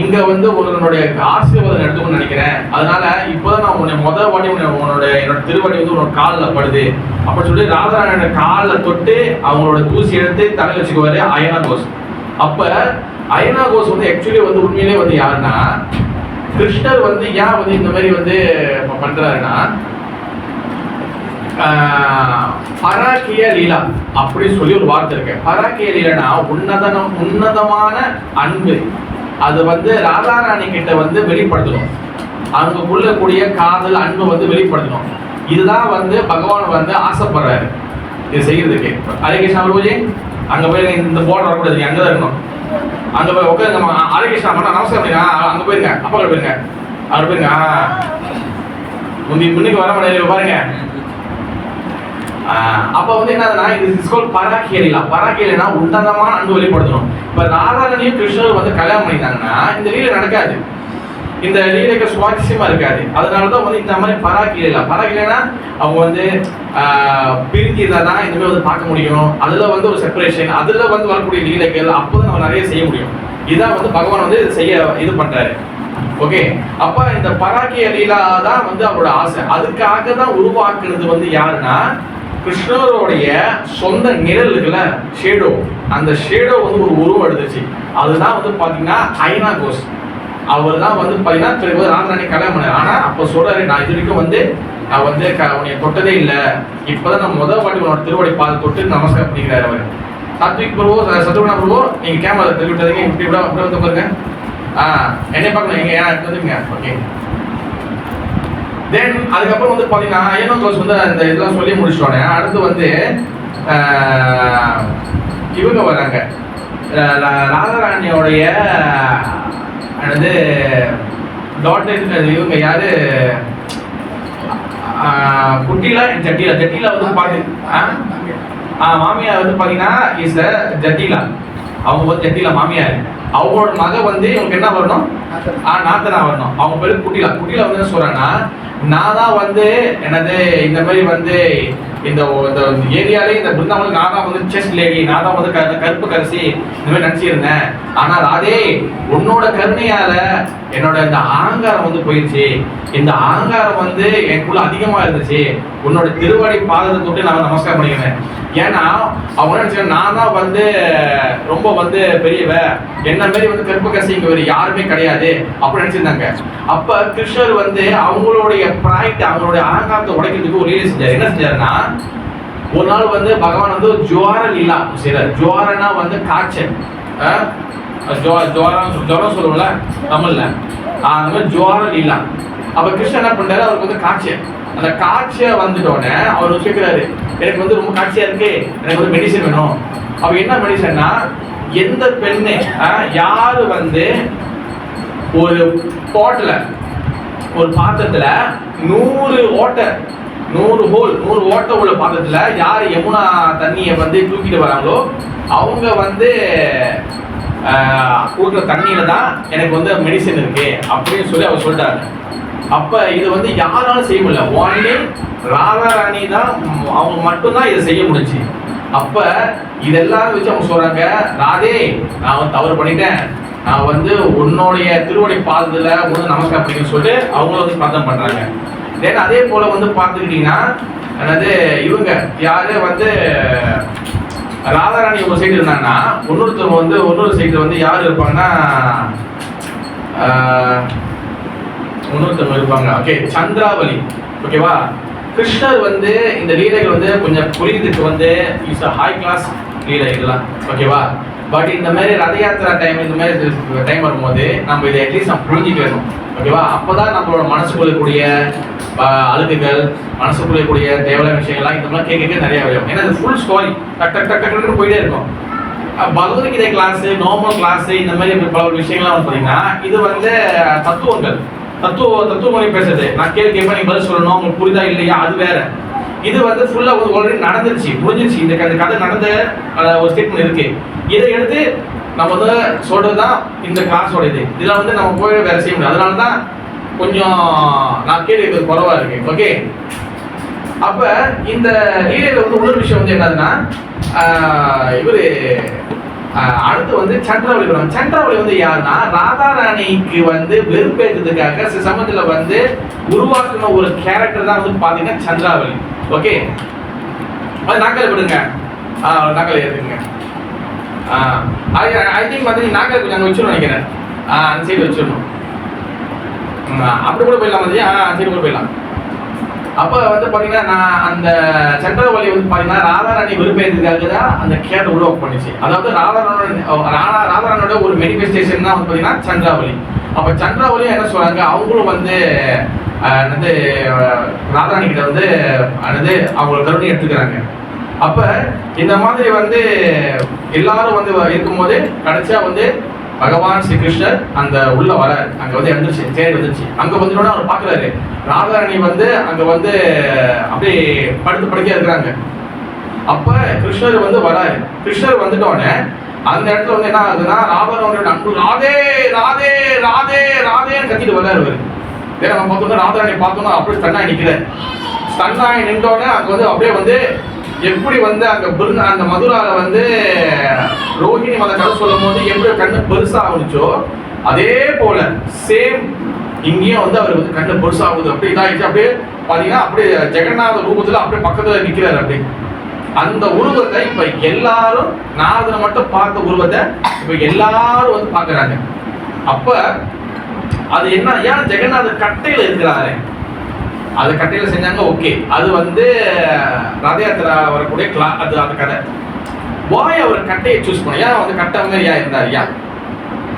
இங்க வந்து உன்னுடைய ஆசீர்வாதம் எடுத்துக்கணும்னு நினைக்கிறேன். அதனால இப்போதான் நான் உன்னை முதல் வாட்டி என்னோட திருவடி வந்து உன்னோட காலில் படுது அப்படின்னு சொல்லி ராதாராணோட காலில் தொட்டு அவங்களோட தூசி எடுத்து தலையில் வச்சுக்குவாரு அயனா கோஷ். அப்ப அயனா கோஷ் வந்து ஆக்சுவலி வந்து உண்மையிலே வந்து யாருன்னா, கிருஷ்ணர் வந்து ஏன் வந்து இந்த மாதிரி வந்து பண்றாருன்னா, பராக்கிய லீலா அப்படி சொல்லி ஒரு வார்த்தை இருக்கு. பராக்கிய லீலனா உன்னதமான அன்பு. அது வந்து ராதாராணி கிட்ட வந்து வெளிப்படுத்தணும், அவங்களுக்குள்ள கூடிய காதல் அன்பு வந்து வெளிப்படுத்தணும். இதுதான் வந்து பகவான் வந்து ஆசைப்படுறாரு இது செய்யறதுக்கு. ஹரே கிருஷ்ணா பிரபுஜி, அங்க போய் இந்த போர்டு வரக்கூடாது, நீங்க அங்கதான் இருக்கணும். அங்க போய் உட்காருங்க. ஹரே கிருஷ்ணா பண்ண நமஸ்காரம் பண்ணுங்க. அங்க போயிருங்க, அப்பா போயிருங்க, அவர் போயிருங்க. முன்னுக்கு வர முடியாது பாருங்க. அப்ப வந்து என்னதுன்னா, இது பராக்கியலா. பராக்கியலா உன்னதமான அன்பு வெளிப்படுத்தணும். இப்ப ராதாராணியும் கிருஷ்ணரும் வந்து கல்யாணம் பண்ணிட்டாங்கன்னா இந்த லீலை நடக்காது, இந்த லீலைக்கு சுவாரஸ்யமா இருக்காது. அதனாலதான் வந்து இந்த மாதிரி பராக்கியலா. பராக்கியலா அவங்க வந்து பிரிஞ்சுதான் இந்த மாதிரி வந்து பார்க்க முடியும். அதுல வந்து ஒரு செப்பரேஷன், அதுல வந்து வரக்கூடிய லீலைகள் அப்போதான் நம்ம நிறைய செய்ய முடியும். இதான் வந்து பகவான் வந்து செய்ய இது பண்றாரு. ஓகே, அப்ப இந்த பராக்கிய லீலா தான் வந்து அவரோட ஆசை. அதுக்காக தான் உருவாக்குறது வந்து யாருன்னா, கிருஷ்ணருடைய சொந்த நிழல் இருக்குல்ல, ஷேடோ. அந்த ஷேடோ வந்து ஒரு உருவம் எடுத்துச்சு. அதுதான் வந்து பாத்தீங்கன்னா அயனா கோஷ். அவர் தான் வந்து பாத்தீங்கன்னா ராதாராணி கல்யாணம் பண்ணாரு. ஆனா அப்ப சொல்றாரு, நான் இது வரைக்கும் வந்து நான் வந்து உன்னை தொட்டதே இல்லை, இப்பதான் நான் முதல் வாட்டி உன்னோட திருவடி பாதை தொட்டு நமஸ்காரம் பண்ணிக்கிறாரு அவர். சாத்விக் பிரபு, சத்ருகுணா பிரபு, நீங்க கேமரா தெரிவிட்டதுங்க, இப்படி வந்து பாருங்க. என்னை பார்க்கணும், நீங்க ஏன் எடுத்துங்க. ஓகே, தென் அதுக்கப்புறம் வந்து பாத்தீங்கன்னா அயனா கோஷ் வந்து அந்த இதெல்லாம் சொல்லி முடிச்சோடனே அடுத்து வந்து இவங்க வராங்க, ராதாராணியோடைய வந்து டாட்டர். இவங்க யாரு, குட்டிலா ஜட்டிலா. ஜட்டிலா வந்து பாத்தீங்கன்னா மாமியார் வந்து பாத்தீங்கன்னா இஸ் ஜட்டிலா. அவங்க வந்து ஜட்டிலா மாமியார். அவங்களோட மக வந்து இவங்களுக்கு என்ன வரணும், நாத்தனா வரணும். அவங்க பேரு குட்டிலா. குட்டிலா வந்து என்ன சொல்றாங்கன்னா, நான் தான் வந்து என்னது இந்த மாதிரி வந்து இந்த ஏரியாலே இந்த பிருந்தாவனுக்கு நான் தான் வந்து செஸ்ட் லேடி, நான் தான் வந்து கருப்பு கரசி இந்த மாதிரி நினைச்சிருந்தேன். ஆனா ராதே, உன்னோட கருணையால என்னோட இந்த அகங்காரம் வந்து போயிடுச்சு. இந்த அகங்காரம் வந்து எனக்குள்ள அதிகமா இருந்துச்சு. உன்னோட திருவடி பாதத்தை தொட்டு நான் நமஸ்காரம் பண்ணிக்கிறேன். ஏன்னா அவங்க நினைச்சு நான் தான் வந்து ரொம்ப வந்து பெரியவ, என்ன மாதிரி வந்து கருப்பு கரசி இங்க வேறு யாருமே கிடையாது அப்படி நினைச்சிருந்தாங்க. அப்ப கிருஷ்ணர் வந்து அவங்களுடைய ப்ராய்ட், அவங்களுடைய அகங்காரத்தை உடைக்கிறதுக்கு ஒரு லீலை செஞ்சாரு. என்ன செஞ்சாருன்னா, ஒரு நாள் வந்து பகவான் வந்து ஜுவார லீலா செய்யறாரு. ஜுவாரனா வந்து காய்ச்சல், ஜுவரம் சொல்லுவோம்ல தமிழ்ல, அந்த மாதிரி ஜுவார லீலா. அப்ப கிருஷ்ணன் என்ன பண்றாரு, அவருக்கு வந்து காய்ச்சல். அந்த காய்ச்சல் வந்துட்டோடனே அவர் கேட்கிறாரு, எனக்கு வந்து ரொம்ப காய்ச்சலா இருக்கு, எனக்கு வந்து மெடிசன் வேணும். அப்ப என்ன மெடிசன்னா, எந்த பெண்ணு யாரு வந்து ஒரு பாட்டில் ஒரு பாத்திரத்துல 100 ஓட்டை 100 ஹோல் 100 ஓட்டை உள்ள பாத்திரத்துல யார் யமுனா தண்ணியை வந்து தூக்கிட்டு வராங்களோ அவங்க வந்து கொடுக்குற தண்ணியில தான் எனக்கு வந்து மெடிசன் இருக்கு அப்படின்னு சொல்லி அவர் சொல்லிட்டாரு. அப்ப இது வந்து யாராலும் செய்ய முடியல, ஒன்லி ராதாராணி தான், அவங்க மட்டும்தான் இதை செய்ய முடிச்சு. அப்ப இதெல்லாம் வச்சு அவங்க சொல்றாங்க, ராதே நான் வந்து தவறு பண்ணிட்டேன், நான் வந்து உன்னுடைய திருவடி பாதத்துல ஒன்று நமஸ்காரம் பண்ணிக்க சொல்லிட்டு அவங்களும் வந்து பிரார்த்தனை பண்றாங்க. தென் அதே போல வந்து பார்த்துக்கிட்டீங்கன்னா அதாவது இவங்க யாரு வந்து ராதாராணி ஒரு சைடு இருந்தாங்கன்னா இன்னொருத்தவங்க வந்து இன்னொரு சைடு வந்து யார் இருப்பாங்கன்னா இன்னொருத்தவங்க இருப்பாங்க. ஓகே, சந்திராவளி. ஓகேவா, கிருஷ்ணர் வந்து இந்த லீலைகள் வந்து கொஞ்சம் புரியுதுக்கு வந்து இட்ஸ் ஹை கிளாஸ் லீலை இதெல்லாம். ஓகேவா, பட் இந்த மாதிரி ரத யாத்திரா டைம் இந்த மாதிரி டைம் வரும்போது நம்ம இதை அட்லீஸ்ட் நம்ம புரிஞ்சுக்கணும். ஓகேவா, அப்போதான் நம்மளோட மனசுக்குள்ள கூடிய அழுகுகள், மனசுக்குள்ள கூடிய தேவையான விஷயங்கள்லாம் இந்த மாதிரி கேட்க நிறைய வரும். ஏன்னா இது ஃபுல் ஸ்டோரி டக் டக் டக் டக்குன்னு போயிட்டே இருக்கும். பகவத்கீதை கிளாஸ், நார்மல் கிளாஸ், இந்த மாதிரி பல விஷயங்கள்லாம் வந்து பார்த்தீங்கன்னா இது வந்து தத்துவங்கள், தத்துவமொழி பேசுறது. நான் கேள்வி கேட்பேன், நீ பதில் சொல்லணும், உங்களுக்கு புரிதா இல்லையா அது வேற. இது வந்து ஃபுல்லா ஆல்ரெடி நடந்துருச்சு, முடிஞ்சிருச்சு. இந்த கதை நடந்த ஒரு ஸ்டேட்மெண்ட் இருக்கு. இதை எடுத்து நம்ம வந்து சொல்றதுதான் இந்த கிளாஸோட இது. இதெல்லாம் வந்து நம்ம போய் வேற செய்ய முடியாது. அதனால தான் கொஞ்சம் நான் கேள்வி குறைவா இருக்கு. ஓகே, அப்ப இந்த லீலையில வந்து இன்னொரு விஷயம் வந்து என்னதுன்னா இவரு அடுத்து வந்து சந்திராவளி வருவாங்க. சந்திராவளி வந்து யாருன்னா ராதாராணிக்கு வந்து வெறுப்பேற்றதுக்காக சில சமயத்துல வந்து உருவாக்குன ஒரு கேரக்டர் தான் வந்து பாத்தீங்கன்னா சந்திராவளி. ஓகே, அது நாக்கல் விடுங்க, நாக்கல் ஏற்றுங்க. ஐ திங்க் வந்து நாக்கல் கொஞ்சம் அங்கே வச்சிடணும் நினைக்கிறேன். அந்த சைடு வச்சிடணும். அப்படி கூட போயிடலாம் வந்து அந்த சைடு கூட போயிடலாம். அப்போ வந்து பார்த்தீங்கன்னா நான் அந்த சந்திராவளி வந்து பார்த்தீங்கன்னா ராதாராணி வெறுப்பேற்றதுக்காக தான் அந்த கேரக்டர் உருவாக்க பண்ணிச்சு. அதாவது ராதாராணியோட ஒரு மேனிஃபெஸ்டேஷன் தான் வந்து பார்த்தீங்கன்னா சந்திராவளி. அப்போ சந்திராவளியும் என்ன சொல்றாங்க, அவங்களும் வந்து ராதாராணி கிட்ட வந்து அவங்களோட கருணை எடுத்துக்கிறாங்க. அப்ப இந்த மாதிரி வந்து எல்லாரும் வந்து இருக்கும்போது கடைசியா வந்து பகவான் ஸ்ரீ கிருஷ்ணர் அந்த உள்ள வர அங்க வந்து எழுந்துருச்சு, தேடி வந்துருச்சு. அங்க வந்துட்டோன்னா அவர் பாக்குறாரு ராதாராணி வந்து அங்க வந்து அப்படியே படுத்து படுக்கையா இருக்கிறாங்க. அப்ப கிருஷ்ணர் வந்து வராரு. கிருஷ்ணர் வந்துட்டோன்னே அந்த இடத்துல வந்து என்ன ஆகுதுன்னா ராதாராணியோட அன்பு ராதே ராதே ராதே ராதேன்னு கத்திட்டு வர்றாரு அவரு. ஏன்னா நம்ம பார்த்தோம்னா ராதாராணி பார்த்தோம்னா அப்படியே ஸ்டன்னாகி நிற்கிறார். ஸ்டன்னாகி நின்றோடனே அங்கே வந்து அப்படியே வந்து எப்படி வந்து அங்கே அந்த மதுரால வந்து ரோஹிணி மத கதை சொல்லும் போது எப்படி கண்ணு பெருசாக ஆகுச்சோ அதே போல சேம் இங்கேயும் வந்து அவர் வந்து கண்ணு பெருசாகுது. அப்படி இதாகிடுச்சு. அப்படியே பார்த்தீங்கன்னா அப்படியே ஜெகநாத ரூபத்தில் அப்படியே பக்கத்தில் நிற்கிறார். அப்படி அந்த உருவத்தை இப்போ எல்லாரும் நாரதனை மட்டும் பார்த்த உருவத்தை இப்போ எல்லாரும் வந்து பார்க்குறாங்க. அப்போ அது என்ன, ஏன் ஜெகநாதர் கட்டையில இருக்கிறாரு, அது கட்டையில செஞ்சாங்க. ஓகே, அது வந்து ரத யாத்திரா வரக்கூடிய அது அந்த கதை. வாய் அவர் கட்டையை சூஸ் பண்ண, ஏன் வந்து கட்டை மாதிரி இருந்தார்,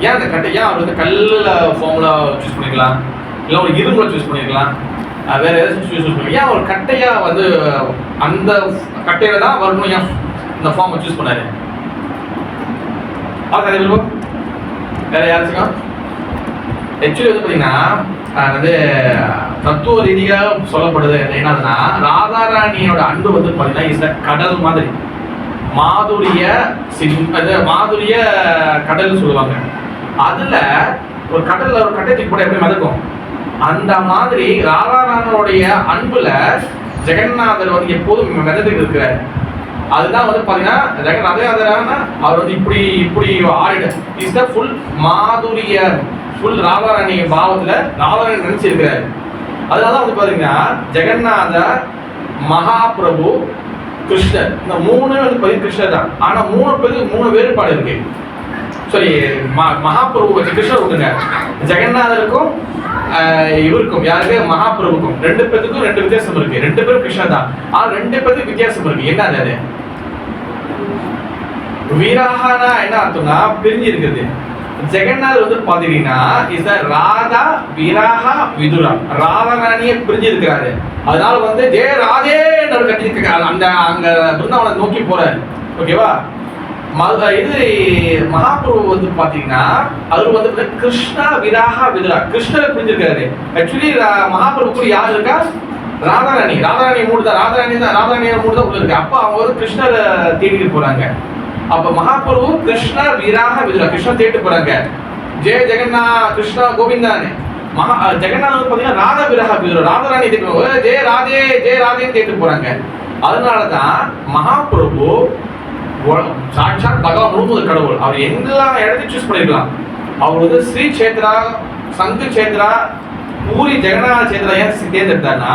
ஏன் அந்த கட்டை, ஏன் அவர் வந்து கல்லுல ஃபார்முலா சூஸ் பண்ணிக்கலாம், இல்லை ஒரு இரும்புல சூஸ் பண்ணிருக்கலாம், வேற ஏதாச்சும் சூஸ் பண்ணிக்கலாம். ஏன் ஒரு கட்டையா வந்து அந்த கட்டையில தான் வரணும், ஏன் இந்த ஃபார்மை சூஸ் பண்ணாரு? அது விருப்பம் வேற யாராச்சும்? ஆக்சுவலி வந்து பார்த்தீங்கன்னா வந்து தத்துவ ரீதியாக சொல்லப்படுது என்னதுன்னா ராதாராணியோட அன்பு வந்து பார்த்தீங்கன்னா இந்த கடல் மாதிரி மாதுரிய கடல் சொல்லுவாங்க. அதுல ஒரு கடல்ல ஒரு கட்டத்துக்கு கூட எப்படி மிதக்கும் அந்த மாதிரி ராதாராணியோடைய அன்புல ஜெகநாதர் வந்து எப்போதும் மிதந்துட்டு இருக்கிறார். அதுதான் வந்து பார்த்தீங்கன்னா ரதயாத்திரான்னா அவர் வந்து இப்படி இப்படி ஆடிட இஸ் த ஃபுல் மாதுரிய ஃபுல் ராதாராணி பாவத்துல ராதாராணி நினைச்சிருக்கிறாரு. அதனால வந்து பாத்தீங்கன்னா ஜெகநாத, மகாபிரபு, கிருஷ்ணர், இந்த மூணு வந்து பார்த்தீங்கன்னா கிருஷ்ணர் தான். ஆனா மூணு பேருக்கு மூணு வேறுபாடு இருக்கு. சரி, மகாபிரபு கிருஷ்ணர் விட்டுங்க, ஜெகநாதருக்கும் இவருக்கும் யாருக்கு மகாபிரபுக்கும் ரெண்டு பேருக்கும் ரெண்டு வித்தியாசம் இருக்கு. ரெண்டு பேரும் கிருஷ்ணர் தான், ஆனா ரெண்டு பேருக்கு வித்தியாசம் இருக்கு. என்ன அது? வீராகனா என்ன அர்த்தம்னா பிரிஞ்சு இருக்குது. ஜெகநாதர் வந்து பாத்தீங்கன்னா இஸ் ராதா விராகா விதுரா, ராதாராணியை பிரிஞ்சு இருக்கிறாரு. அதனால வந்து ஜெய ராதே கட்டி அந்த அங்க பிருந்தாவனை நோக்கி போறாரு. ஓகேவா, இது மகாபிரபு வந்து பாத்தீங்கன்னா அவர் வந்து கிருஷ்ணா விராகா விதுரா, கிருஷ்ணரை பிரிஞ்சிருக்காரு. ஆக்சுவலி மகாபிரபு கூட யார் இருக்கா? ராதாராணி மூடு தான், ராதாராணியோட மூடு தான் உள்ள இருக்கு. அப்ப அவங்க வந்து கிருஷ்ணரை தேடிட்டு போறாங்க. அப்ப மகாபிரபு கிருஷ்ணா விராக விதுரா, கிருஷ்ணன் தேட்டு போறாங்க. ஜெய ஜெகநாத் கிருஷ்ணா கோவிந்தானே. ஜெகநாத் வந்து பாத்தீங்கன்னா ராதா விராக விதுரா, ராதாராணி தேட்டு ஜெய ராதேன்னு தேட்டு போறாங்க. அதனாலதான் மகாபிரபு சாட்சாத் பகவான் முழுமுத கடவுள். அவர் எல்லா இடத்தையும் சூஸ் பண்ணிருக்கலாம். அவர் வந்து ஸ்ரீ சேத்ரா, சங்கு சேத்ரா, பூரி ஜெகநாத சேந்திரன் ஏன் தேர்ந்தெடுத்தாருன்னா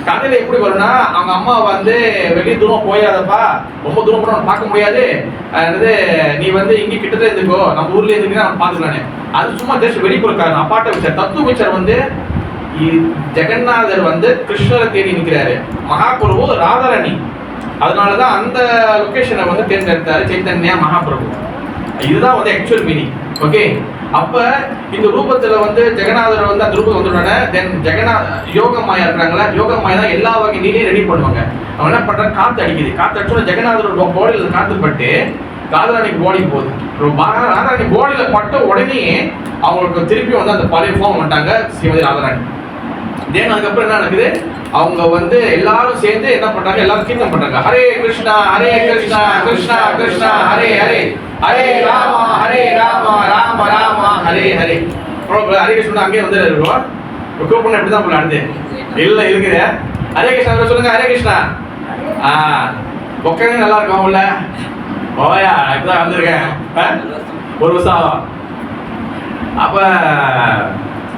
கதையில எப்படி வரும்னா அவங்க அம்மா வந்து வெளியே தூரம் போயிடாதப்பா, ரொம்ப தூரம் போனா பார்க்க முடியாது, நீ வந்து இங்க கிட்டத்தட்ட இருந்துக்கோ, நம்ம ஊர்ல இருந்துக்கினா நம்ம பாத்துக்கலானே. அது சும்மா ஜஸ்ட் வெளிப்புற காரணம். அப்பாட்ட வச்சார். தத்துவ வச்சார் வந்து ஜெகநாதர் வந்து கிருஷ்ணரை தேடி நிற்கிறாரு, மகாபிரபு ராதாராணி. அதனாலதான் அந்த லொகேஷனை வந்து தேர்ந்தெடுத்தாரு சைத்தன்யா மகாபிரபு. இதுதான் வந்து ஆக்சுவல் மீனிங். ஓகே, அப்ப இந்த ரூபத்துல வந்து ஜெகநாதர் வந்து அந்த ரூபம் வந்துடனே தென் யோக மாயா இருக்கிறாங்களா, யோக மாயா தான் எல்லா வகை நீரையும் ரெடி பண்ணுவாங்க. அவங்க என்ன பண்றாங்க, காத்து அடிக்குது. காத்து அடிச்சோட ஜெகநாதரோட பாடியில காத்து பட்டு ராதாராணிக்கு பாடி போகுது. ராதாராணி பாடியில பட்ட உடனே அவங்களுக்கு திருப்பி வந்து அந்த பழைய ஃபார்ம் வந்துட்டாங்க ஸ்ரீமதி ராதாராணி. தென் அதுக்கப்புறம் என்ன நடக்குது, அவங்க வந்து எல்லாரும் சேர்ந்து என்ன பண்றாங்க, எல்லாரும் கீர்த்தனம் பண்றாங்க. ஹரே கிருஷ்ணா கிருஷ்ணா கிருஷ்ணா ஹரே ஹரே, ஹரே ராமா ராம ராம ஹரே ஹரே. ஹரே கிருஷ்ணா அங்கேயே வந்து கூப்பிடணும். எப்படிதான் போல அடுத்து இல்லை இருக்குது. ஹரே கிருஷ்ணா சொல்லுங்க. ஹரே கிருஷ்ணா. உட்காந்து நல்லா இருக்கும் உள்ள ஓயா, இப்பதான் வந்திருக்கேன் ஒரு வருஷம். அப்ப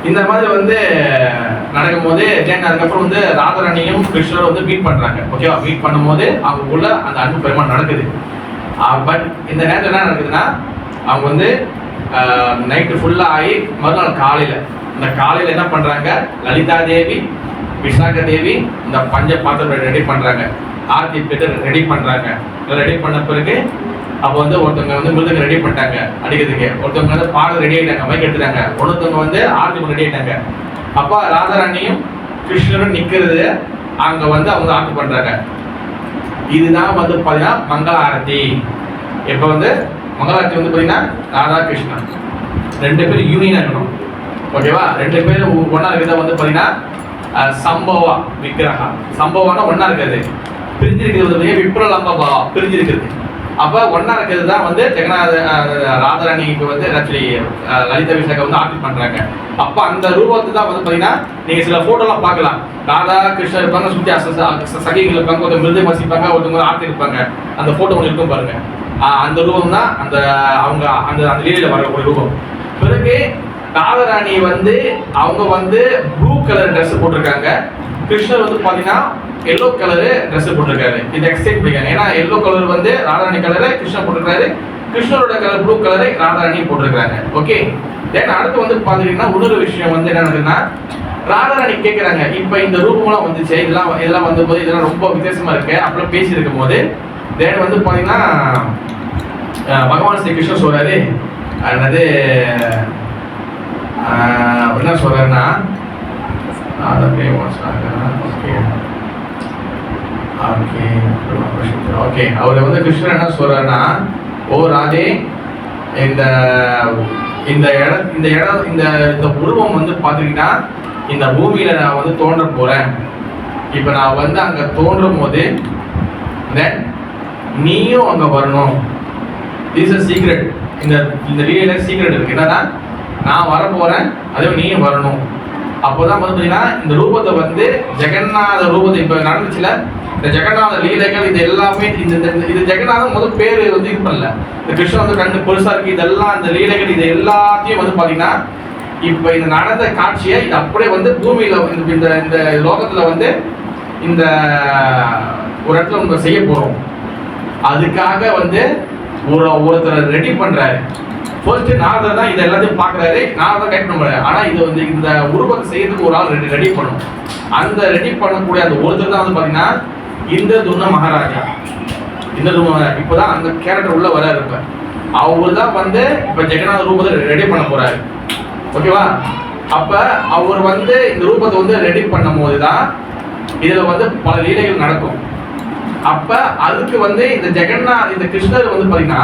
இந்த மாதிரி வந்து நடக்கும்போது அதுக்கப்புறம் வந்து ராதாராணியும் கிருஷ்ணரும் வந்து மீட் பண்றாங்க. ஓகேவா, மீட் பண்ணும்போது அவங்களுக்குள்ள அந்த அன்பு பெருமாள் நடக்குது. பட் இந்த நேரத்தில் என்ன நடக்குதுன்னா, அவங்க வந்து நைட்டு ஃபுல்லா ஆகி மறுநாள் காலையில என்ன பண்றாங்க, லலிதா தேவி விசாக தேவி இந்த பஞ்ச பாத்திரம் ரெடி பண்றாங்க, ஆர்த்தி பெற்று ரெடி பண்றாங்க. ரெடி பண்ண பிறகு அப்போ வந்து ஒருத்தவங்க வந்து மிருதங்க ரெடி பண்ணிட்டாங்க அடிக்கிறதுக்கு, ஒருத்தவங்க வந்து பாட ரெடி ஆயிட்டாங்க, மைக் எடுத்துட்டாங்க, ஒருத்தவங்க வந்து ஆர்த்தி ரெடி ஆயிட்டாங்க. அப்போ ராதாராணியும் கிருஷ்ணரும் நிக்கிறது அங்க வந்து அவங்க ஆர்த்தி பண்றாங்க. இதுதான் வந்து பாத்தீங்கன்னா மங்கள ஆரத்தி. இப்ப வந்து மங்கள ஆரத்தி வந்து பாத்தீங்கன்னா ராதா கிருஷ்ணா ரெண்டு பேரும் யூனியனா இருக்கணும். ஓகேவா, ரெண்டு பேரும் ஒன்னா இருக்கிறத வந்து பாத்தீங்கன்னா சம்பவா விக்கிரகா. சம்பவானா ஒன்னா இருக்கிறது, பிரிஞ்சிருக்கிறது விப்ரலம்பா பிரிஞ்சிருக்கிறது. அப்ப ஒன்னா இருக்கிறது தான் வந்து ஜெகநாத ராதாராணிக்கு வந்து ஆக்சுவலி லலிதா விசாக வந்து ஆர்த்தி பண்றாங்க. அப்ப அந்த ரூபத்தை தான் வந்து பாத்தீங்கன்னா நீங்க சில போட்டோலாம் பார்க்கலாம். ராதா கிருஷ்ணர் இருப்பாங்க, சுத்தி சகிகள் இருப்பாங்க, ஒருத்தர் மிருதம் வாசிப்பாங்க, ஒருத்தவங்க ஆர்த்தி இருப்பாங்க. அந்த போட்டோ ஒன்று இருக்கும் பாருங்க. அந்த ரூபம் தான் அந்த அவங்க அந்த அந்த லீலையில வர ஒரு ரூபம். பிறகு ராதாராணி வந்து அவங்க வந்து ப்ளூ கலர் ட்ரெஸ் போட்டிருக்காங்க, கிருஷ்ணர் வந்து பாத்தீங்கன்னா எல்லோ கலரு ட்ரெஸ் போட்டிருக்காரு. இது எக்ஸ்டெண்ட் பண்ணிக்காங்க. ஏன்னா எல்லோ கலர் வந்து ராதாராணி கலரை கிருஷ்ணர் போட்டிருக்காரு, கிருஷ்ணரோட கலர் ப்ளூ கலரை ராதாராணி போட்டிருக்காங்க. ஓகே, தென் அடுத்து வந்து பாத்தீங்கன்னா இன்னொரு விஷயம் வந்து என்ன நடக்குதுன்னா, ராதாராணி கேட்குறாங்க, இப்போ இந்த ரூபம்லாம் வந்துச்சு, இதெல்லாம் வந்த போது இதெல்லாம் ரொம்ப வித்தியாசமா இருக்கு அப்படிலாம் பேசி இருக்கும் போது தென் வந்து பாத்தீங்கன்னா பகவான் ஸ்ரீ கிருஷ்ணர் சொல்றாரு, என்னது என்ன சொல்றாருன்னா, ஓகே அவர் வந்து கிருஷ்ணர் என்ன சொல்றாருன்னா, ஓ ராதே, இந்த இந்த இடம் இந்த இடம் இந்த இந்த உருவம் வந்து பாத்தீங்கன்னா இந்த பூமியில நான் வந்து தோன்ற போறேன். இப்ப நான் வந்து அங்க தோன்றும் போது நீயும் அங்க வரணும். This is secret. இந்த லீலையில சீக்ரெட் இருக்கு. என்னன்னா, நான் வர போறேன், அதே நீயும் வரணும். அப்போதான் வந்து பாத்தீங்கன்னா இந்த ரூபத்தை வந்து ஜெகநாத ரூபத்தை இப்ப நடந்துச்சுல, இந்த ஜெகநாத லீலைகள் இது எல்லாமே இது ஜெகநாதன் முதல் பேரு வந்து இது பண்ணல. இந்த கிருஷ்ணன் வந்து கண்ணு பெருசா இருக்கு, இதெல்லாம் இந்த லீலைகள் இது எல்லாத்தையும் வந்து பாத்தீங்கன்னா இப்ப இந்த நடந்த காட்சியை இது அப்படியே வந்து பூமியில இந்த இந்த லோகத்துல வந்து இந்த ஒரு இடத்துல நம்ம செய்ய போறோம். அதுக்காக வந்து ஒருத்தர் ரெடி பண்றாரு. ஃபர்ஸ்ட் நாரதர் தான் இது எல்லாத்தையும் பாக்குறாரு, நாரதர் கைட் பண்ணுறாரு. ஆனா இது வந்து இந்த உருவத்தை செய்யறதுக்கு ஒரு ஆள் ரெடி பண்ணும். அந்த ரெடி பண்ணக்கூடிய அந்த ஒருத்தர் தான் வந்து பாத்தீங்கன்னா இந்திரதும்ன மகாராஜா. இந்திரதும்ன இப்பதான் அந்த கேரக்டர் உள்ள வர இருப்ப அவர் தான் வந்து இப்ப ஜெகநாத ரூபத்தை ரெடி பண்ண போறாரு. ஓகேவா, அப்ப அவர் வந்து இந்த ரூபத்தை வந்து ரெடி பண்ணும் போதுதான் இதுல வந்து பல லீலைகள் நடக்கும். அப்ப அதுக்கு வந்து இந்த இந்த கிருஷ்ணர் வந்து பாத்தீங்கன்னா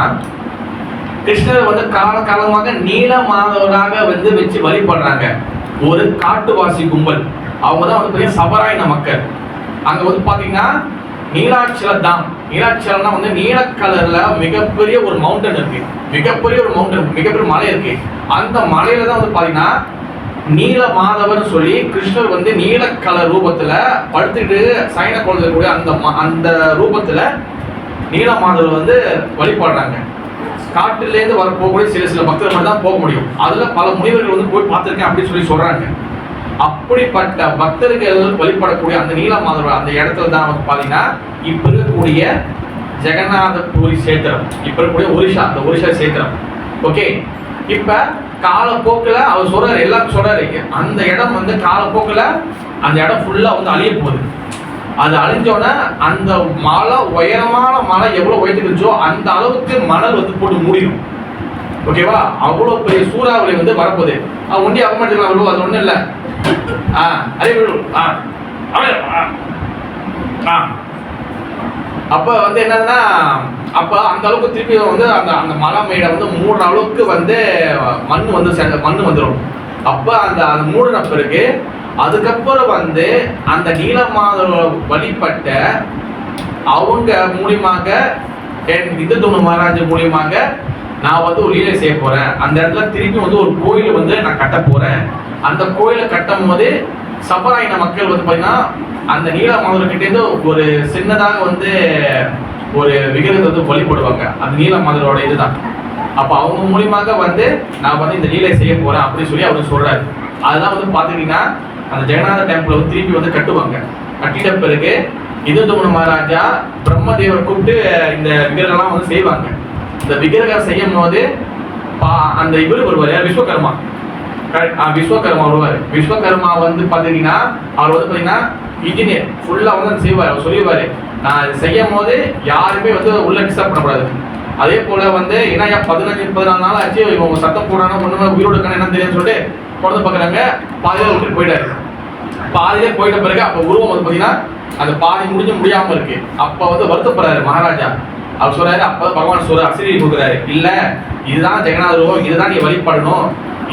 கிருஷ்ணர் வந்து காலகாலமாக நீலமாதவராக வந்து வச்சு வழிபடுறாங்க ஒரு காட்டுவாசி கும்பல். அவங்க தான் வந்து பாத்தீங்கன்னா சபராயன மக்கள். அங்க வந்து பாத்தீங்கன்னா நீலாச்சலம், நீலாச்சலம்னா வந்து நீல கலர்ல மிகப்பெரிய ஒரு மவுண்டன் இருக்கு, மிகப்பெரிய மலை இருக்கு. அந்த மலையில தான் வந்து பாத்தீங்கன்னா நீல மாதவன் சொல்லி கிருஷ்ணர் வந்து நீல கலர் ரூபத்துல படுத்துட்டு சைன கொள்ளைக்கூடிய அந்த ரூபத்துல நீல மாதவர் வந்து வழிபடுறாங்க. காட்டுல இருந்து வர போகக்கூடிய சில பக்தர்கள் மட்டும் தான் போக முடியும். அதுல பல முனிவர்கள் வந்து போய் பார்த்திருக்கேன் அப்படின்னு சொல்லி சொல்றாங்க. அப்படிப்பட்ட பக்தர்கள் வழிபடக்கூடிய அந்த நீலமாதவர் அந்த இடத்துல தான் வந்து பாத்தீங்கன்னா இப்ப இருக்கக்கூடிய ஜெகநாதபுரி சேத்திரம், இப்ப இருக்கக்கூடிய ஒரிஷா, அந்த ஒரிஷா சேத்திரம். ஓகே, இப்ப காலப்போக்கில் அவர் சொல்றாரு, எல்லாம் சொல்றாரு, அந்த இடம் வந்து காலப்போக்கில் அந்த இடம் ஃபுல்லா வந்து அழிய போகுது. அது அழிஞ்சோன்னா அந்த மலை, உயரமான மலை எவ்வளவு உயரத்துக்கு இருந்துச்சோ அந்த அளவுக்கு மணல் வந்து போட்டு மூடிடும். ஓகேவா? அவ்வளவு பெரிய சூறாவளி வந்து வரப்போகுது. ஒண்டி அவமானத்துக்கலாம் விழுவும், அது ஒண்ணும் இல்லை. அதே விழுவும். அப்ப வந்து என்னன்னா, அப்ப அந்த அளவுக்கு திருப்பி வந்து அந்த அந்த மலை மேடை வந்து மூடுற அளவுக்கு வந்து மண் வந்து மண் வந்துடும். அப்ப அந்த அந்த மூடின பிறகு அதுக்கப்புறம் வந்து அந்த நீலமாதவ வழிபட்ட அவங்க மூலியமாக இந்துத்துவ மகாராஜ் மூலியமாக நான் வந்து ஒரு லீலை செய்ய போறேன். அந்த இடத்துல திருப்பி வந்து ஒரு கோயில் வந்து நான் கட்ட போறேன். அந்த கோயிலை கட்டும் போது சபராயின மக்கள் வந்து பாத்தீங்கன்னா அந்த நீலமாதவர்கிட்ட இருந்து ஒரு சின்னதாக வந்து ஒரு விக்கிரகத்தை வந்து வழிபடுவாங்க. அந்த நீலமாதவரோட இதுதான். அப்ப அவங்க மூலியமாக வந்து நான் வந்து இந்த லீலை செய்ய போறேன் அப்படின்னு சொல்லி அவரு சொல்றாரு. அதுதான் வந்து பாத்துக்கிட்டீங்கன்னா அந்த ஜெகநாத டெம்பிள் வந்து திருப்பி வந்து கட்டுவாங்க. கட்டிட்ட பிறகு இந்துத்துவ மகாராஜா பிரம்மதேவர் கூப்பிட்டு இந்த விக்கிரகம்லாம் வந்து செய்வாங்க. இந்த விக்கிரகம் செய்யும் போது அந்த இவர் வருவார், விஸ்வகர்மா. விஸ்வகர்மா வருவார். விஸ்வகர்மா வந்து பாத்தீங்கன்னா அவர் வந்து பாத்தீங்கன்னா இன்ஜினியர் ஃபுல்லா வந்து செய்வார். அவர் சொல்லிடுவாரு, நான் செய்யும் போது யாருமே வந்து உள்ள டிஸ்டர்ப் பண்ணக்கூடாது. அதே போல வந்து ஏன்னா 15-14 நாள் ஆச்சு இவங்க சத்தம் போடானா ஒண்ணுமே உயிரோடு இருக்கான்னு என்ன தெரியும்னு சொல்லிட்டு குழந்தை பார்க்குறாங்க. பாதியில விட்டுட்டு போயிட்டாரு. பாதியிலே போயிட்ட பிறகு அப்ப உருவம் வந்து பாத்தீங்கன்னா அந்த பாதி முடியாம இருக்கு. அப்ப வந்து வருத்தப்படுறாரு மகாராஜா. அவர் சொல்றாரு, அப்பதான் பகவான் சொல்ற அசிரி கொடுக்குறாரு, இல்ல இதுதான் ஜெகநாத ரூபம், இதுதான் நீ வழிபடணும்,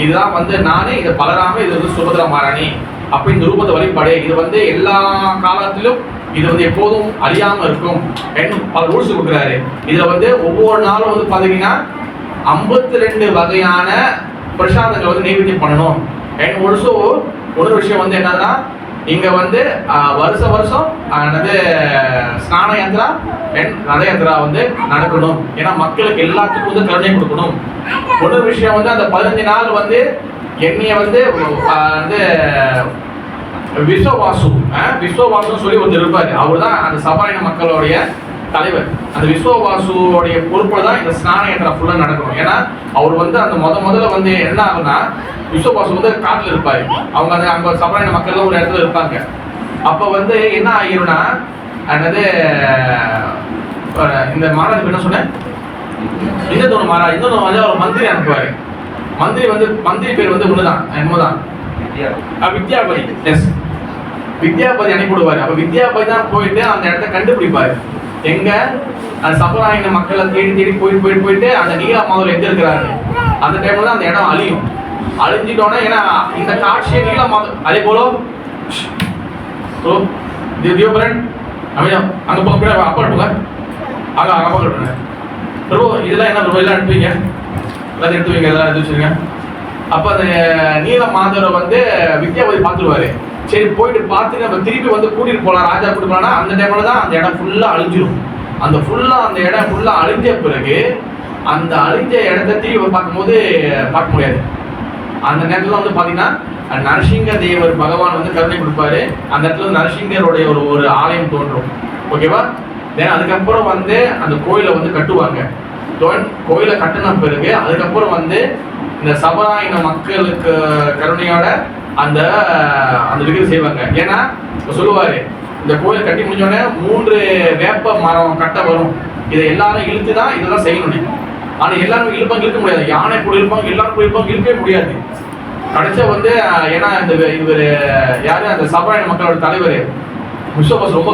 இதுதான் வந்து நானே இதை பலராம இது வந்து சுபத்ரா மகாராணி அப்ப இந்த ரூபத்தை வழிபாடு, இது வந்து எல்லா காலத்திலும் இது வந்து எப்போதும் அழியாம இருக்கும் பல ரூல்ஸ் கொடுக்குறாரு. இதுல வந்து ஒவ்வொரு நாளும் வந்து பாத்தீங்கன்னா 52 வகையான பிரசாதங்கள் வந்து நைவேத்தியம் பண்ணணும். அண்ட் ஆல்சோ ஒரு விஷயம் வந்து என்னன்னா, இங்க வந்து வருஷம் ஸ்நான யாத்திரா அண்ட் ரத யாத்திரா வந்து நடக்கணும். ஏன்னா மக்களுக்கு எல்லாத்துக்கும் வந்து கருணை கொடுக்கணும். ஒரு விஷயம் வந்து அந்த 15 நாள் வந்து என்னைய வந்து விஸ்வவாசு சொல்லி ஒருத்தர் இருப்பாரு. அவர் தான் அந்த சபாயின மக்களுடைய தலைவர். அந்த விஸ்வவாசுடைய பொறுப்புல தான் இந்த ஸ்நான யாத்திரா ஃபுல்லா நடக்கணும். ஏன்னா அவர் வந்து அந்த முதல்ல வந்து என்ன ஆகுனா, விஸ்வவாசு வந்து காட்டுல இருப்பாரு. அவங்க அந்த அங்க சபாயின மக்கள் ஒரு இடத்துல இருப்பாங்க. அப்ப வந்து என்ன ஆகிரும்னா, என்னது இந்த மகாராஜ் என்ன சொன்னேன், இந்துத்துவ மகாராஜ் ஒரு மந்திரி அனுப்புவாரு. மந்திரி பேர் வந்து ஒண்ணுதான், என்னதான் வித்யாபதி. எஸ், வித்யாபதி அனுப்பிவிடுவாரு. அப்ப வித்யாபதி தான் போயிட்டு அந்த இடத்த கண்டுபிடிப்பாரு. எங்க அந்த சபராயின மக்களை தேடி போயிட்டு அந்த நீலமாதவர் எங்க இருக்கிறாரு. அந்த டைம்ல தான் அந்த இடம் அழியும். அழிஞ்சிட்டோன்னா, ஏன்னா இந்த காட்சியை நீலமாதவர் அதே போல தியோபரன் அங்க போக அப்பா எடுப்புங்க, அங்க அப்பா எடுப்புங்க பிரபு. இதெல்லாம் என்ன பிரபு, எல்லாம் எடுப்பீங்க, எல்லாத்தையும் எடுத்து வைங்க, இதெல்லாம் எடுத்து வச்சுருங்க. அப்ப அந்த நீலமாதவரை வந்து வித்யாபதி பார்த்துருவாரு. சரி போயிட்டு பார்த்துட்டு நம்ம திருப்பி வந்து கூட்டிட்டு போகலாம், ராஜா கூட்டிட்டு போனா அந்த டைம்ல தான் அந்த இடம் ஃபுல்லா அழிஞ்சிடும். அந்த இடம் ஃபுல்லா அழிஞ்ச பிறகு அந்த அழிஞ்ச இடத்த திருப்பி பார்க்கும்போது பார்க்க முடியாது. அந்த நேரத்துல வந்து பாத்தீங்கன்னா நரசிங்க தேவர் பகவான் வந்து கருணை கொடுப்பாரு. அந்த இடத்துல நரசிங்கருடைய ஒரு ஆலயம் தோன்றும். ஓகேவா? தென் அதுக்கப்புறம் வந்து அந்த கோயிலை வந்து கட்டுவாங்க. கோயிலை கட்டின பிறகு அதுக்கப்புறம் வந்து இந்த சபராயின மக்களுக்கு கருணையோட அந்த விக்கிரகம் செய்வாங்க. ஏன்னா சொல்லுவாரு, இந்த கோயில் கட்டி முடிஞ்சோடனே 3 வேப்ப மரம் கட்ட வரும். இதை எல்லாரும் இழுத்து தான் இதெல்லாம் செய்யணும். ஆனா எல்லாரும் இழுக்க முடியாது. யானை கூட இருப்பாங்க, எல்லாரும் கூட இருப்பாங்க, இழுக்கவே முடியாது. கடைசியா வந்து ஏன்னா இவர் யாரு, அந்த சபராயின மக்களோட தலைவர் விஸ்வபாஸ் ரொம்ப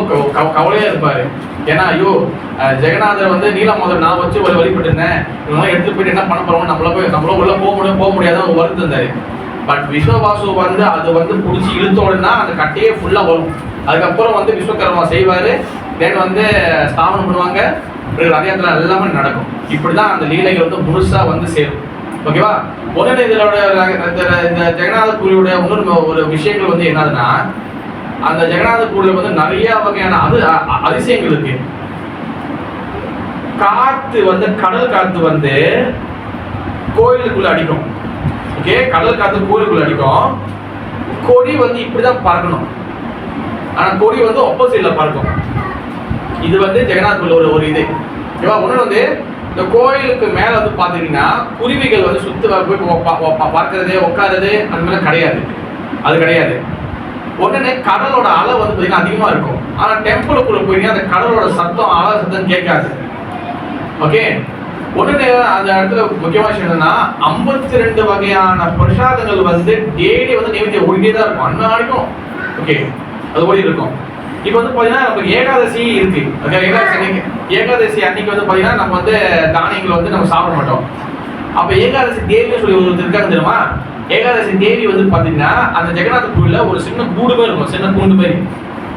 கவலையா இருப்பாரு. ஏன்னா ஐயோ ஜெகநாதர் வந்து நீலமாதவர் நான் வச்சு வழிபட்டு இருந்தேன், இவங்க எடுத்துட்டு போயிட்டு என்ன பண்ண போறோம், நம்மள உள்ள போக முடியாத வருத்தம் இருந்தாரு. பட் விஸ்வவாசு வந்து அது வந்து பிடிச்சி இழுத்தோடனா அந்த கட்டையே ஃபுல்லா வரும். அதுக்கப்புறம் வந்து விஸ்வகர்மா செய்வாரு. தென் வந்து ஸ்தாபனம் பண்ணுவாங்க. ரதயாத்திரா எல்லாமே நடக்கும். இப்படிதான் அந்த லீலைகள் வந்து முழுசா வந்து சேரும். ஓகேவா? உடனே இதோட இந்த ஜெகநாதபுரியோட ஒரு விஷயங்கள் வந்து என்னதுன்னா, அந்த ஜெகநாதபுரியில வந்து நிறைய வகையான அதிசயங்கள் இருக்கு. காத்து வந்து கடல் காத்து வந்து கோயிலுக்குள்ள அடிக்கும். ஓகே, கடல் காத்து கோயிலுக்குள்ள அடிக்கும். கொடி வந்து இப்படிதான் பறக்கணும், ஆனா கொடி வந்து ஆப்போசிட்ல பறக்கும். இது வந்து ஜெகநாத்பூர்ல ஒரு இது ஓகேவா. ஒண்ணு வந்து இந்த கோயிலுக்கு மேல வந்து பாத்தீங்கன்னா குருவிகள் வந்து சுத்து பார்க்கறது உட்காருறது அந்த மாதிரி கிடையாது, அது கிடையாது. உடனே கடலோட அலை வந்து பாத்தீங்கன்னா அதிகமா இருக்கும். ஆனா டெம்பிளுக்குள்ள போயிட்டீங்கன்னா அந்த கடலோட சத்தம் அலை சத்தம் கேட்காது. ஓகே. உடனே அந்த இடத்துல முக்கியமான விஷயம் என்னன்னா 52 வகையான பிரசாதங்கள் வந்து டெய்லி வந்து நைவேத்தியம் ஓடிட்டே தான் இருக்கும் அன்னாடிக்கும். ஓகே, அது ஓடி இருக்கும். இப்போ வந்து பாத்தீங்கன்னா நமக்கு ஏகாதசி இருக்கு. ஏகாதசி அன்னைக்கு வந்து பாத்தீங்கன்னா நம்ம வந்து தானியங்களை வந்து நம்ம சாப்பிட மாட்டோம். அப்ப ஏகாதசி தேவின்னு சொல்லி ஒரு இருக்காங்க தெரியுமா. ஏகாதசி தேவி வந்து பாத்தீங்கன்னா அந்த ஜெகநாத் கோயில்ல ஒரு சின்ன கூடு மாதிரி இருக்கும், சின்ன கூண்டு மாதிரி.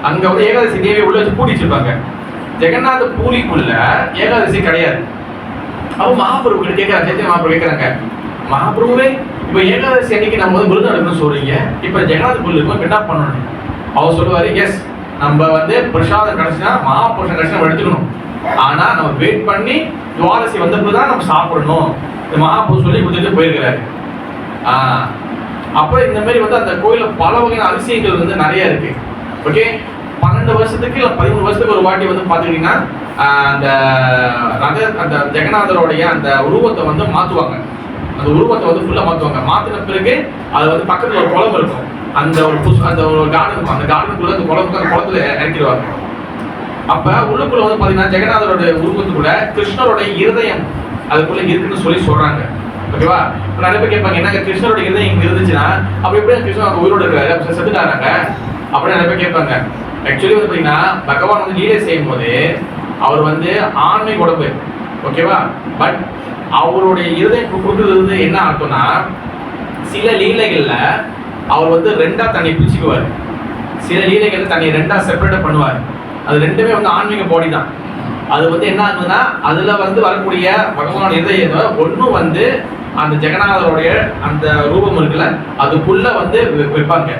அங்க வந்து ஏகாதசி தேவியை உள்ள வச்சு பூட்டி வச்சிருப்பாங்க. ஜெகநாத பூரிக்குள்ள ஏகாதசி கிடையாது. அப்ப மகாபிரபு கிட்ட கேட்கறாங்க, சைத்தன்ய மகாபிரபு கேட்கறாங்க, மகாபிரபுவே இப்ப ஏகாதசி அன்னைக்கு நம்ம வந்து விருது எடுக்கணும்னு சொல்றீங்க, இப்ப ஜெகநாத் கோயில் இருக்கும், என்ன பண்ணணும்? அவர் சொல்லுவாரு, எஸ் நம்ம வந்து பிரசாதம் கிடைச்சுன்னா மகாபுருஷன் கிடைச்சா நம்ம எடுத்துக்கணும், ஆனா நம்ம வெயிட் பண்ணி துவாதசி வந்தப்பதான் நம்ம சாப்பிடணும். இந்த மகாபுருஷன் சொல்லி கொடுத்துட்டு போயிருக்கிறாரு. அப்ப இந்த மாதிரி வந்து அந்த கோயில பல வகையான அதிசயங்கள் வந்து நிறைய இருக்கு. ஓகே, 12 வருஷத்துக்கு இல்ல 13 வருஷத்துக்கு ஒரு வாட்டி வந்து பாத்துக்கிட்டீங்கன்னா அந்த அந்த ஜெகநாதருடைய அந்த உருவத்தை வந்து மாத்துவாங்க. அந்த உருவத்தை வந்து ஃபுல்லா மாத்துவாங்க. மாத்தின பிறகு அது வந்து பக்கத்துல ஒரு குளம் இருக்கும், அந்த ஒரு அந்த ஒரு கார்டன் இருக்கும், அந்த கார்டனுக்குள்ள அந்த குளத்துல இறக்கிடுவாங்க. அப்ப உள்ளுக்குள்ள வந்து பாத்தீங்கன்னா ஜெகநாதருடைய உருவத்துக்குள்ள கிருஷ்ணருடைய இருதயம் அதுக்குள்ள இருக்குன்னு சொல்லி சொல்றாங்க. ஓகேவா. இப்ப நிறைய பேர் கேட்பாங்க, என்னங்க கிருஷ்ணரோட இருதயம் இங்க இருந்துச்சுன்னா அப்ப எப்படி கிருஷ்ணன் உயிரோடு இருக்காரு, அப்ப செத்துட்டாராங்க அப்படின்னு நிறைய பேர் கேட்பாங்க. ஆக்சுவலி வந்து பாத்தீங்கன்னா பகவான் வந்து லீலை செய்யும் போது அவர் வந்து ஆன்மீக உடம்பு, ஓகேவா. பட் அவருடைய இருதயம் கொடுக்குறது வந்து என்ன அர்த்தம்னா, சில லீலைகள்ல அவர் வந்து ரெண்டா தண்ணி பிரிச்சுக்குவார், சில லீலைகள்ல தண்ணி ரெண்டா செப்பரேட் பண்ணுவார். அது ரெண்டுமே வந்து ஆன்மீக பாடி தான். அது வந்து என்ன ஆகுதுன்னா அதுல வந்து வரக்கூடிய பகவானோட இருதயம் ஒன்றும் வந்து அந்த ஜெகநாதருடைய அந்த ரூபம் இருக்குல்ல அதுக்குள்ள வந்து வைப்பாங்க.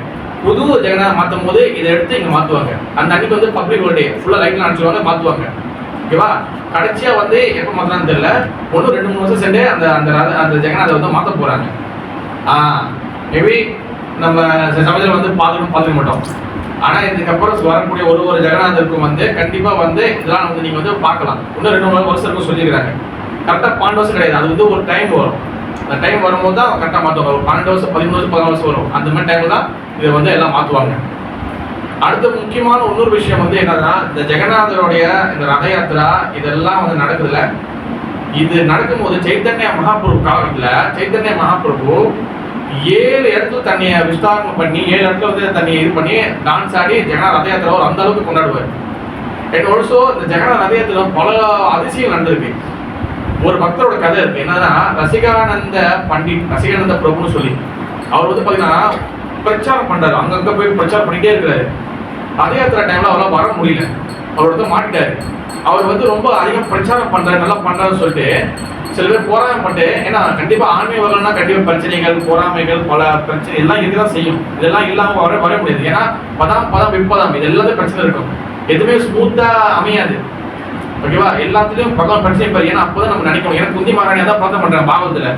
புது ஜெகநாதர் மாற்றும் போது இதை எடுத்து இங்க மாத்துவாங்க. அந்த அன்னைக்கு வந்து பப்ளிக் ஹாலிடே ஃபுல்லா லைட்ல அடிச்சுவாங்க, மாத்துவாங்க. ஓகேவா. கடைசியா வந்து எப்ப மாத்தினான்னு தெரியல, 1-2-3 வருஷம் சென்று அந்த அந்த அந்த ஜெகநாதர் வந்து மாத்த போறாங்க. மேபி நம்ம சமயத்தில் வந்து பார்த்துக்க மாட்டோம். ஆனா இதுக்கப்புறம் வரக்கூடிய ஒரு ஜெகநாதருக்கும் வந்து கண்டிப்பா வந்து இதெல்லாம் வந்து நீங்க வந்து பார்க்கலாம். 1-2 வருஷம் இருக்கும் சொல்லியிருக்காங்க. கரெக்டா 12 வருஷம் கிடையாது, அது வந்து ஒரு டைம் வரும். அந்த டைம் வரும்போது தான் கரெக்டாக மாற்றுவாங்க. ஒரு 12 வருஷம் 13 வருஷம் 14 வருஷம் வரும். அந்த மாதிரி டைம்ல தான் இதை வந்து எல்லாம் மாற்றுவாங்க. அடுத்த முக்கியமான இன்னொரு விஷயம் வந்து என்னன்னா, இந்த ஜெகநாதருடைய இந்த ரத யாத்திரா இதெல்லாம் வந்து நடக்குதுல, இது நடக்கும்போது சைத்தன்ய மகாபிரபு காலத்துல சைத்தன்ய மகாபிரபு 7 இடத்துல தண்ணியை விஸ்தாரணம் பண்ணி 7 இடத்துல வந்து தண்ணியை இது பண்ணி டான்ஸ் ஆடி ஜெகநாத ரத யாத்திரா அந்த அளவுக்கு கொண்டாடுவார். அண்ட் ஆல்சோ இந்த ஜெகநாத ரத யாத்திரா பல அதிசயம் நடந்திருக்கு. ஒரு பக்தரோட கதை இருக்கு. என்னன்னா, ரசிகானந்த பண்டிட் ரசிகானந்த பிரபுன்னு சொல்லி அவர் வந்து பாத்தீங்கன்னா பிரச்சாரம் பண்றாரு, அங்கங்க போய் பிரச்சாரம் பண்ணிட்டே இருக்கிறாரு. ரத யாத்திரா டைம்ல அவரால் வர முடியல, அவர் வந்து மாட்டிட்டாரு. அவர் வந்து ரொம்ப அதிகம் பிரச்சாரம் பண்றாரு, நல்லா பண்றாருன்னு சொல்லிட்டு சில பேர் போராமப்பட்டு, ஏன்னா கண்டிப்பா ஆன்மீக வரலன்னா கண்டிப்பா பிரச்சனைகள் பொறாமைகள் பல பிரச்சனை எல்லாம் இருக்கதான் செய்யும். இதெல்லாம் இல்லாம வர முடியாது. ஏன்னா பதம் விற்பதம் இது எல்லாத்தையும் பிரச்சனை இருக்கும், எதுவுமே ஸ்மூத்தா அமையாது. ஓகேவா. எல்லாத்துலயும் பகவான் பிரச்சனை பாரு. ஏன்னா அப்போதான் நம்ம நினைக்கணும், எனக்கு குந்தி மகாராணியா தான் பிரார்த்தனை பண்றேன் பாவத்துல,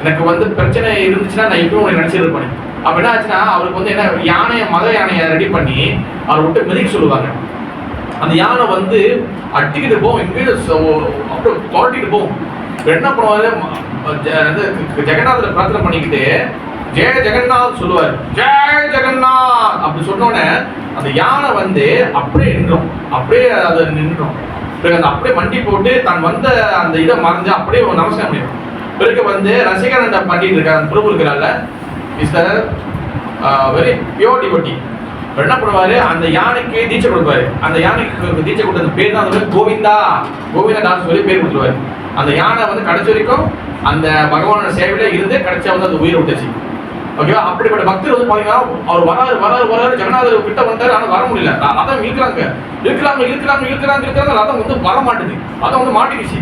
எனக்கு வந்து பிரச்சனை இருந்துச்சுன்னா நான் இப்பவும் உனக்கு நினைச்சிருப்பேன். அப்ப என்ன ஆச்சுன்னா அவருக்கு வந்து என்ன மத யானையை ரெடி பண்ணி அவர் விட்டு மிதிக்க சொல்லுவாங்க. அந்த யானை வந்து அட்டிக்கிட்டு போகும், எங்கேயும் அப்படியே துரட்டிட்டு போகும். என்ன பண்ணுவாரு, ஜெகநாதரை பிரார்த்தனை பண்ணிக்கிட்டு ஜெய ஜெகநாத் சொல்லுவாரு, ஜெய ஜெகநாத் அப்படி சொன்னோடனே அந்த யானை வந்து அப்படியே நின்றோம், அப்படியே அதை நின்றோம். பிறகு அந்த அப்படியே மண்டி போட்டு தான் வந்த அந்த இதை மறைஞ்சு அப்படியே நமஸ்காரம் பண்ணிடும். பிறகு வந்து ரசிகானந்த பண்ணிட்டு இருக்காரு, அந்த பிரபு இருக்கிறால is the very pure devotee. என்ன பண்ணுவாரு, அந்த யானைக்கு தீட்சை கொடுப்பாரு. அந்த யானைக்கு தீட்சை கொடுத்த பேர் தான் அந்த கோவிந்தா கோவிந்தா தாஸ் சொல்லி பேர் கொடுத்துருவாரு. அந்த யானை வந்து கடைசி வரைக்கும் அந்த பகவானோட சேவையில இருந்து கடைசியா வந்து அந்த உயிரை விட்டுச்சு. ஓகேவா. அப்படிப்பட்ட பக்தர் வந்து பாத்தீங்கன்னா அவர் வராரு ஜெகநாதர் கிட்ட வந்தாரு, ஆனா வர முடியல. ரதம் இழுக்கிறாங்க ரதம் வந்து வர மாட்டுது, ரதம் வந்து மாட்டிக்கிச்சு.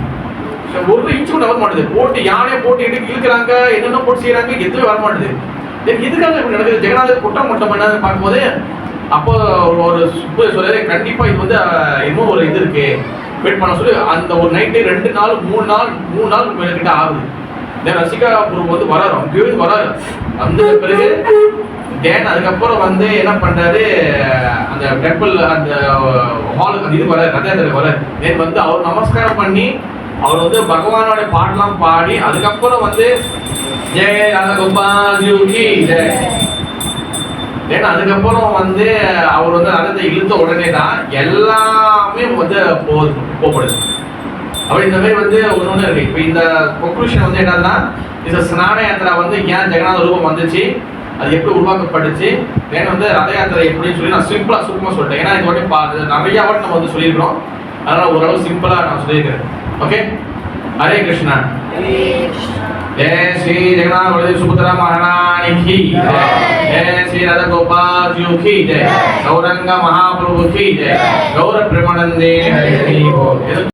ஒரு இன்ச்சு கூட வர மாட்டுது. போட்டு யானையை போட்டு இழுக்கிறாங்க, என்னென்ன போட்டு செய்யறாங்க, எதுவுமே வர மாட்டுது. இதுக்காக இப்படி நடக்குது. ஜெகநாதர் குற்றம் மட்டும் பண்ணாதுன்னு பார்க்கும்போது அப்போ ஒரு சொல்ல கண்டிப்பா இது வந்து இன்னும் ஒரு இது இருக்கு, வெயிட் பண்ண சொல்லி அந்த ஒரு நைட்டு 2 நாள் 3 நாள் கிட்ட ஆகுது. தென் ரசிகா பிரபு வந்து வராரு, அங்கேயும் வராரு. வந்த பிறகு தென் அதுக்கப்புறம் வந்து என்ன பண்றாரு, அந்த டெம்பிள் அந்த ஹாலுக்கு அந்த இது வராரு, ரத யாத்திரை வராரு. தென் வந்து அவர் நமஸ்காரம் பண்ணி அவர் வந்து பகவானோட பாட்டெல்லாம் பாடி அதுக்கப்புறம் வந்து ஜெய ராஜகோபால் ஜி ஜெய். ஏன்னா அதுக்கப்புறம் வந்து அவர் வந்து ரதத்தை இழுத்த உடனே தான் எல்லாமே வந்து போகப்படுது. அப்படி இந்த மாதிரி வந்து ஒன்று இருக்கு. இப்போ இந்த கொன்க்ளூஷன் வந்து என்னன்னா, இந்த ஸ்நான யாத்திரா வந்து ஏன் ஜெகநாத ரூபம் வந்துச்சு, அது எப்படி உருவாக்கப்பட்டுச்சு, தென் வந்து ரத யாத்திரை எப்படின்னு சொல்லி நான் சிம்பிளா சுருக்கமாக சொல்லிட்டேன். ஏன்னா இது வாட்டி நிறைய வாட்டி நம்ம வந்து சொல்லியிருக்கிறோம், அதனால ஓரளவு சிம்பிளா நான் சொல்லியிருக்கிறேன். ஓகே, ஹரே கிருஷ்ணா. जय श्री जगन्नाथ बलदेव सुभद्रा महारानी की जय, जय श्री राधा गोपाल जी की जय, गौरंग महाप्रभु की जय, गौर प्रेमानंदे हरि बोल.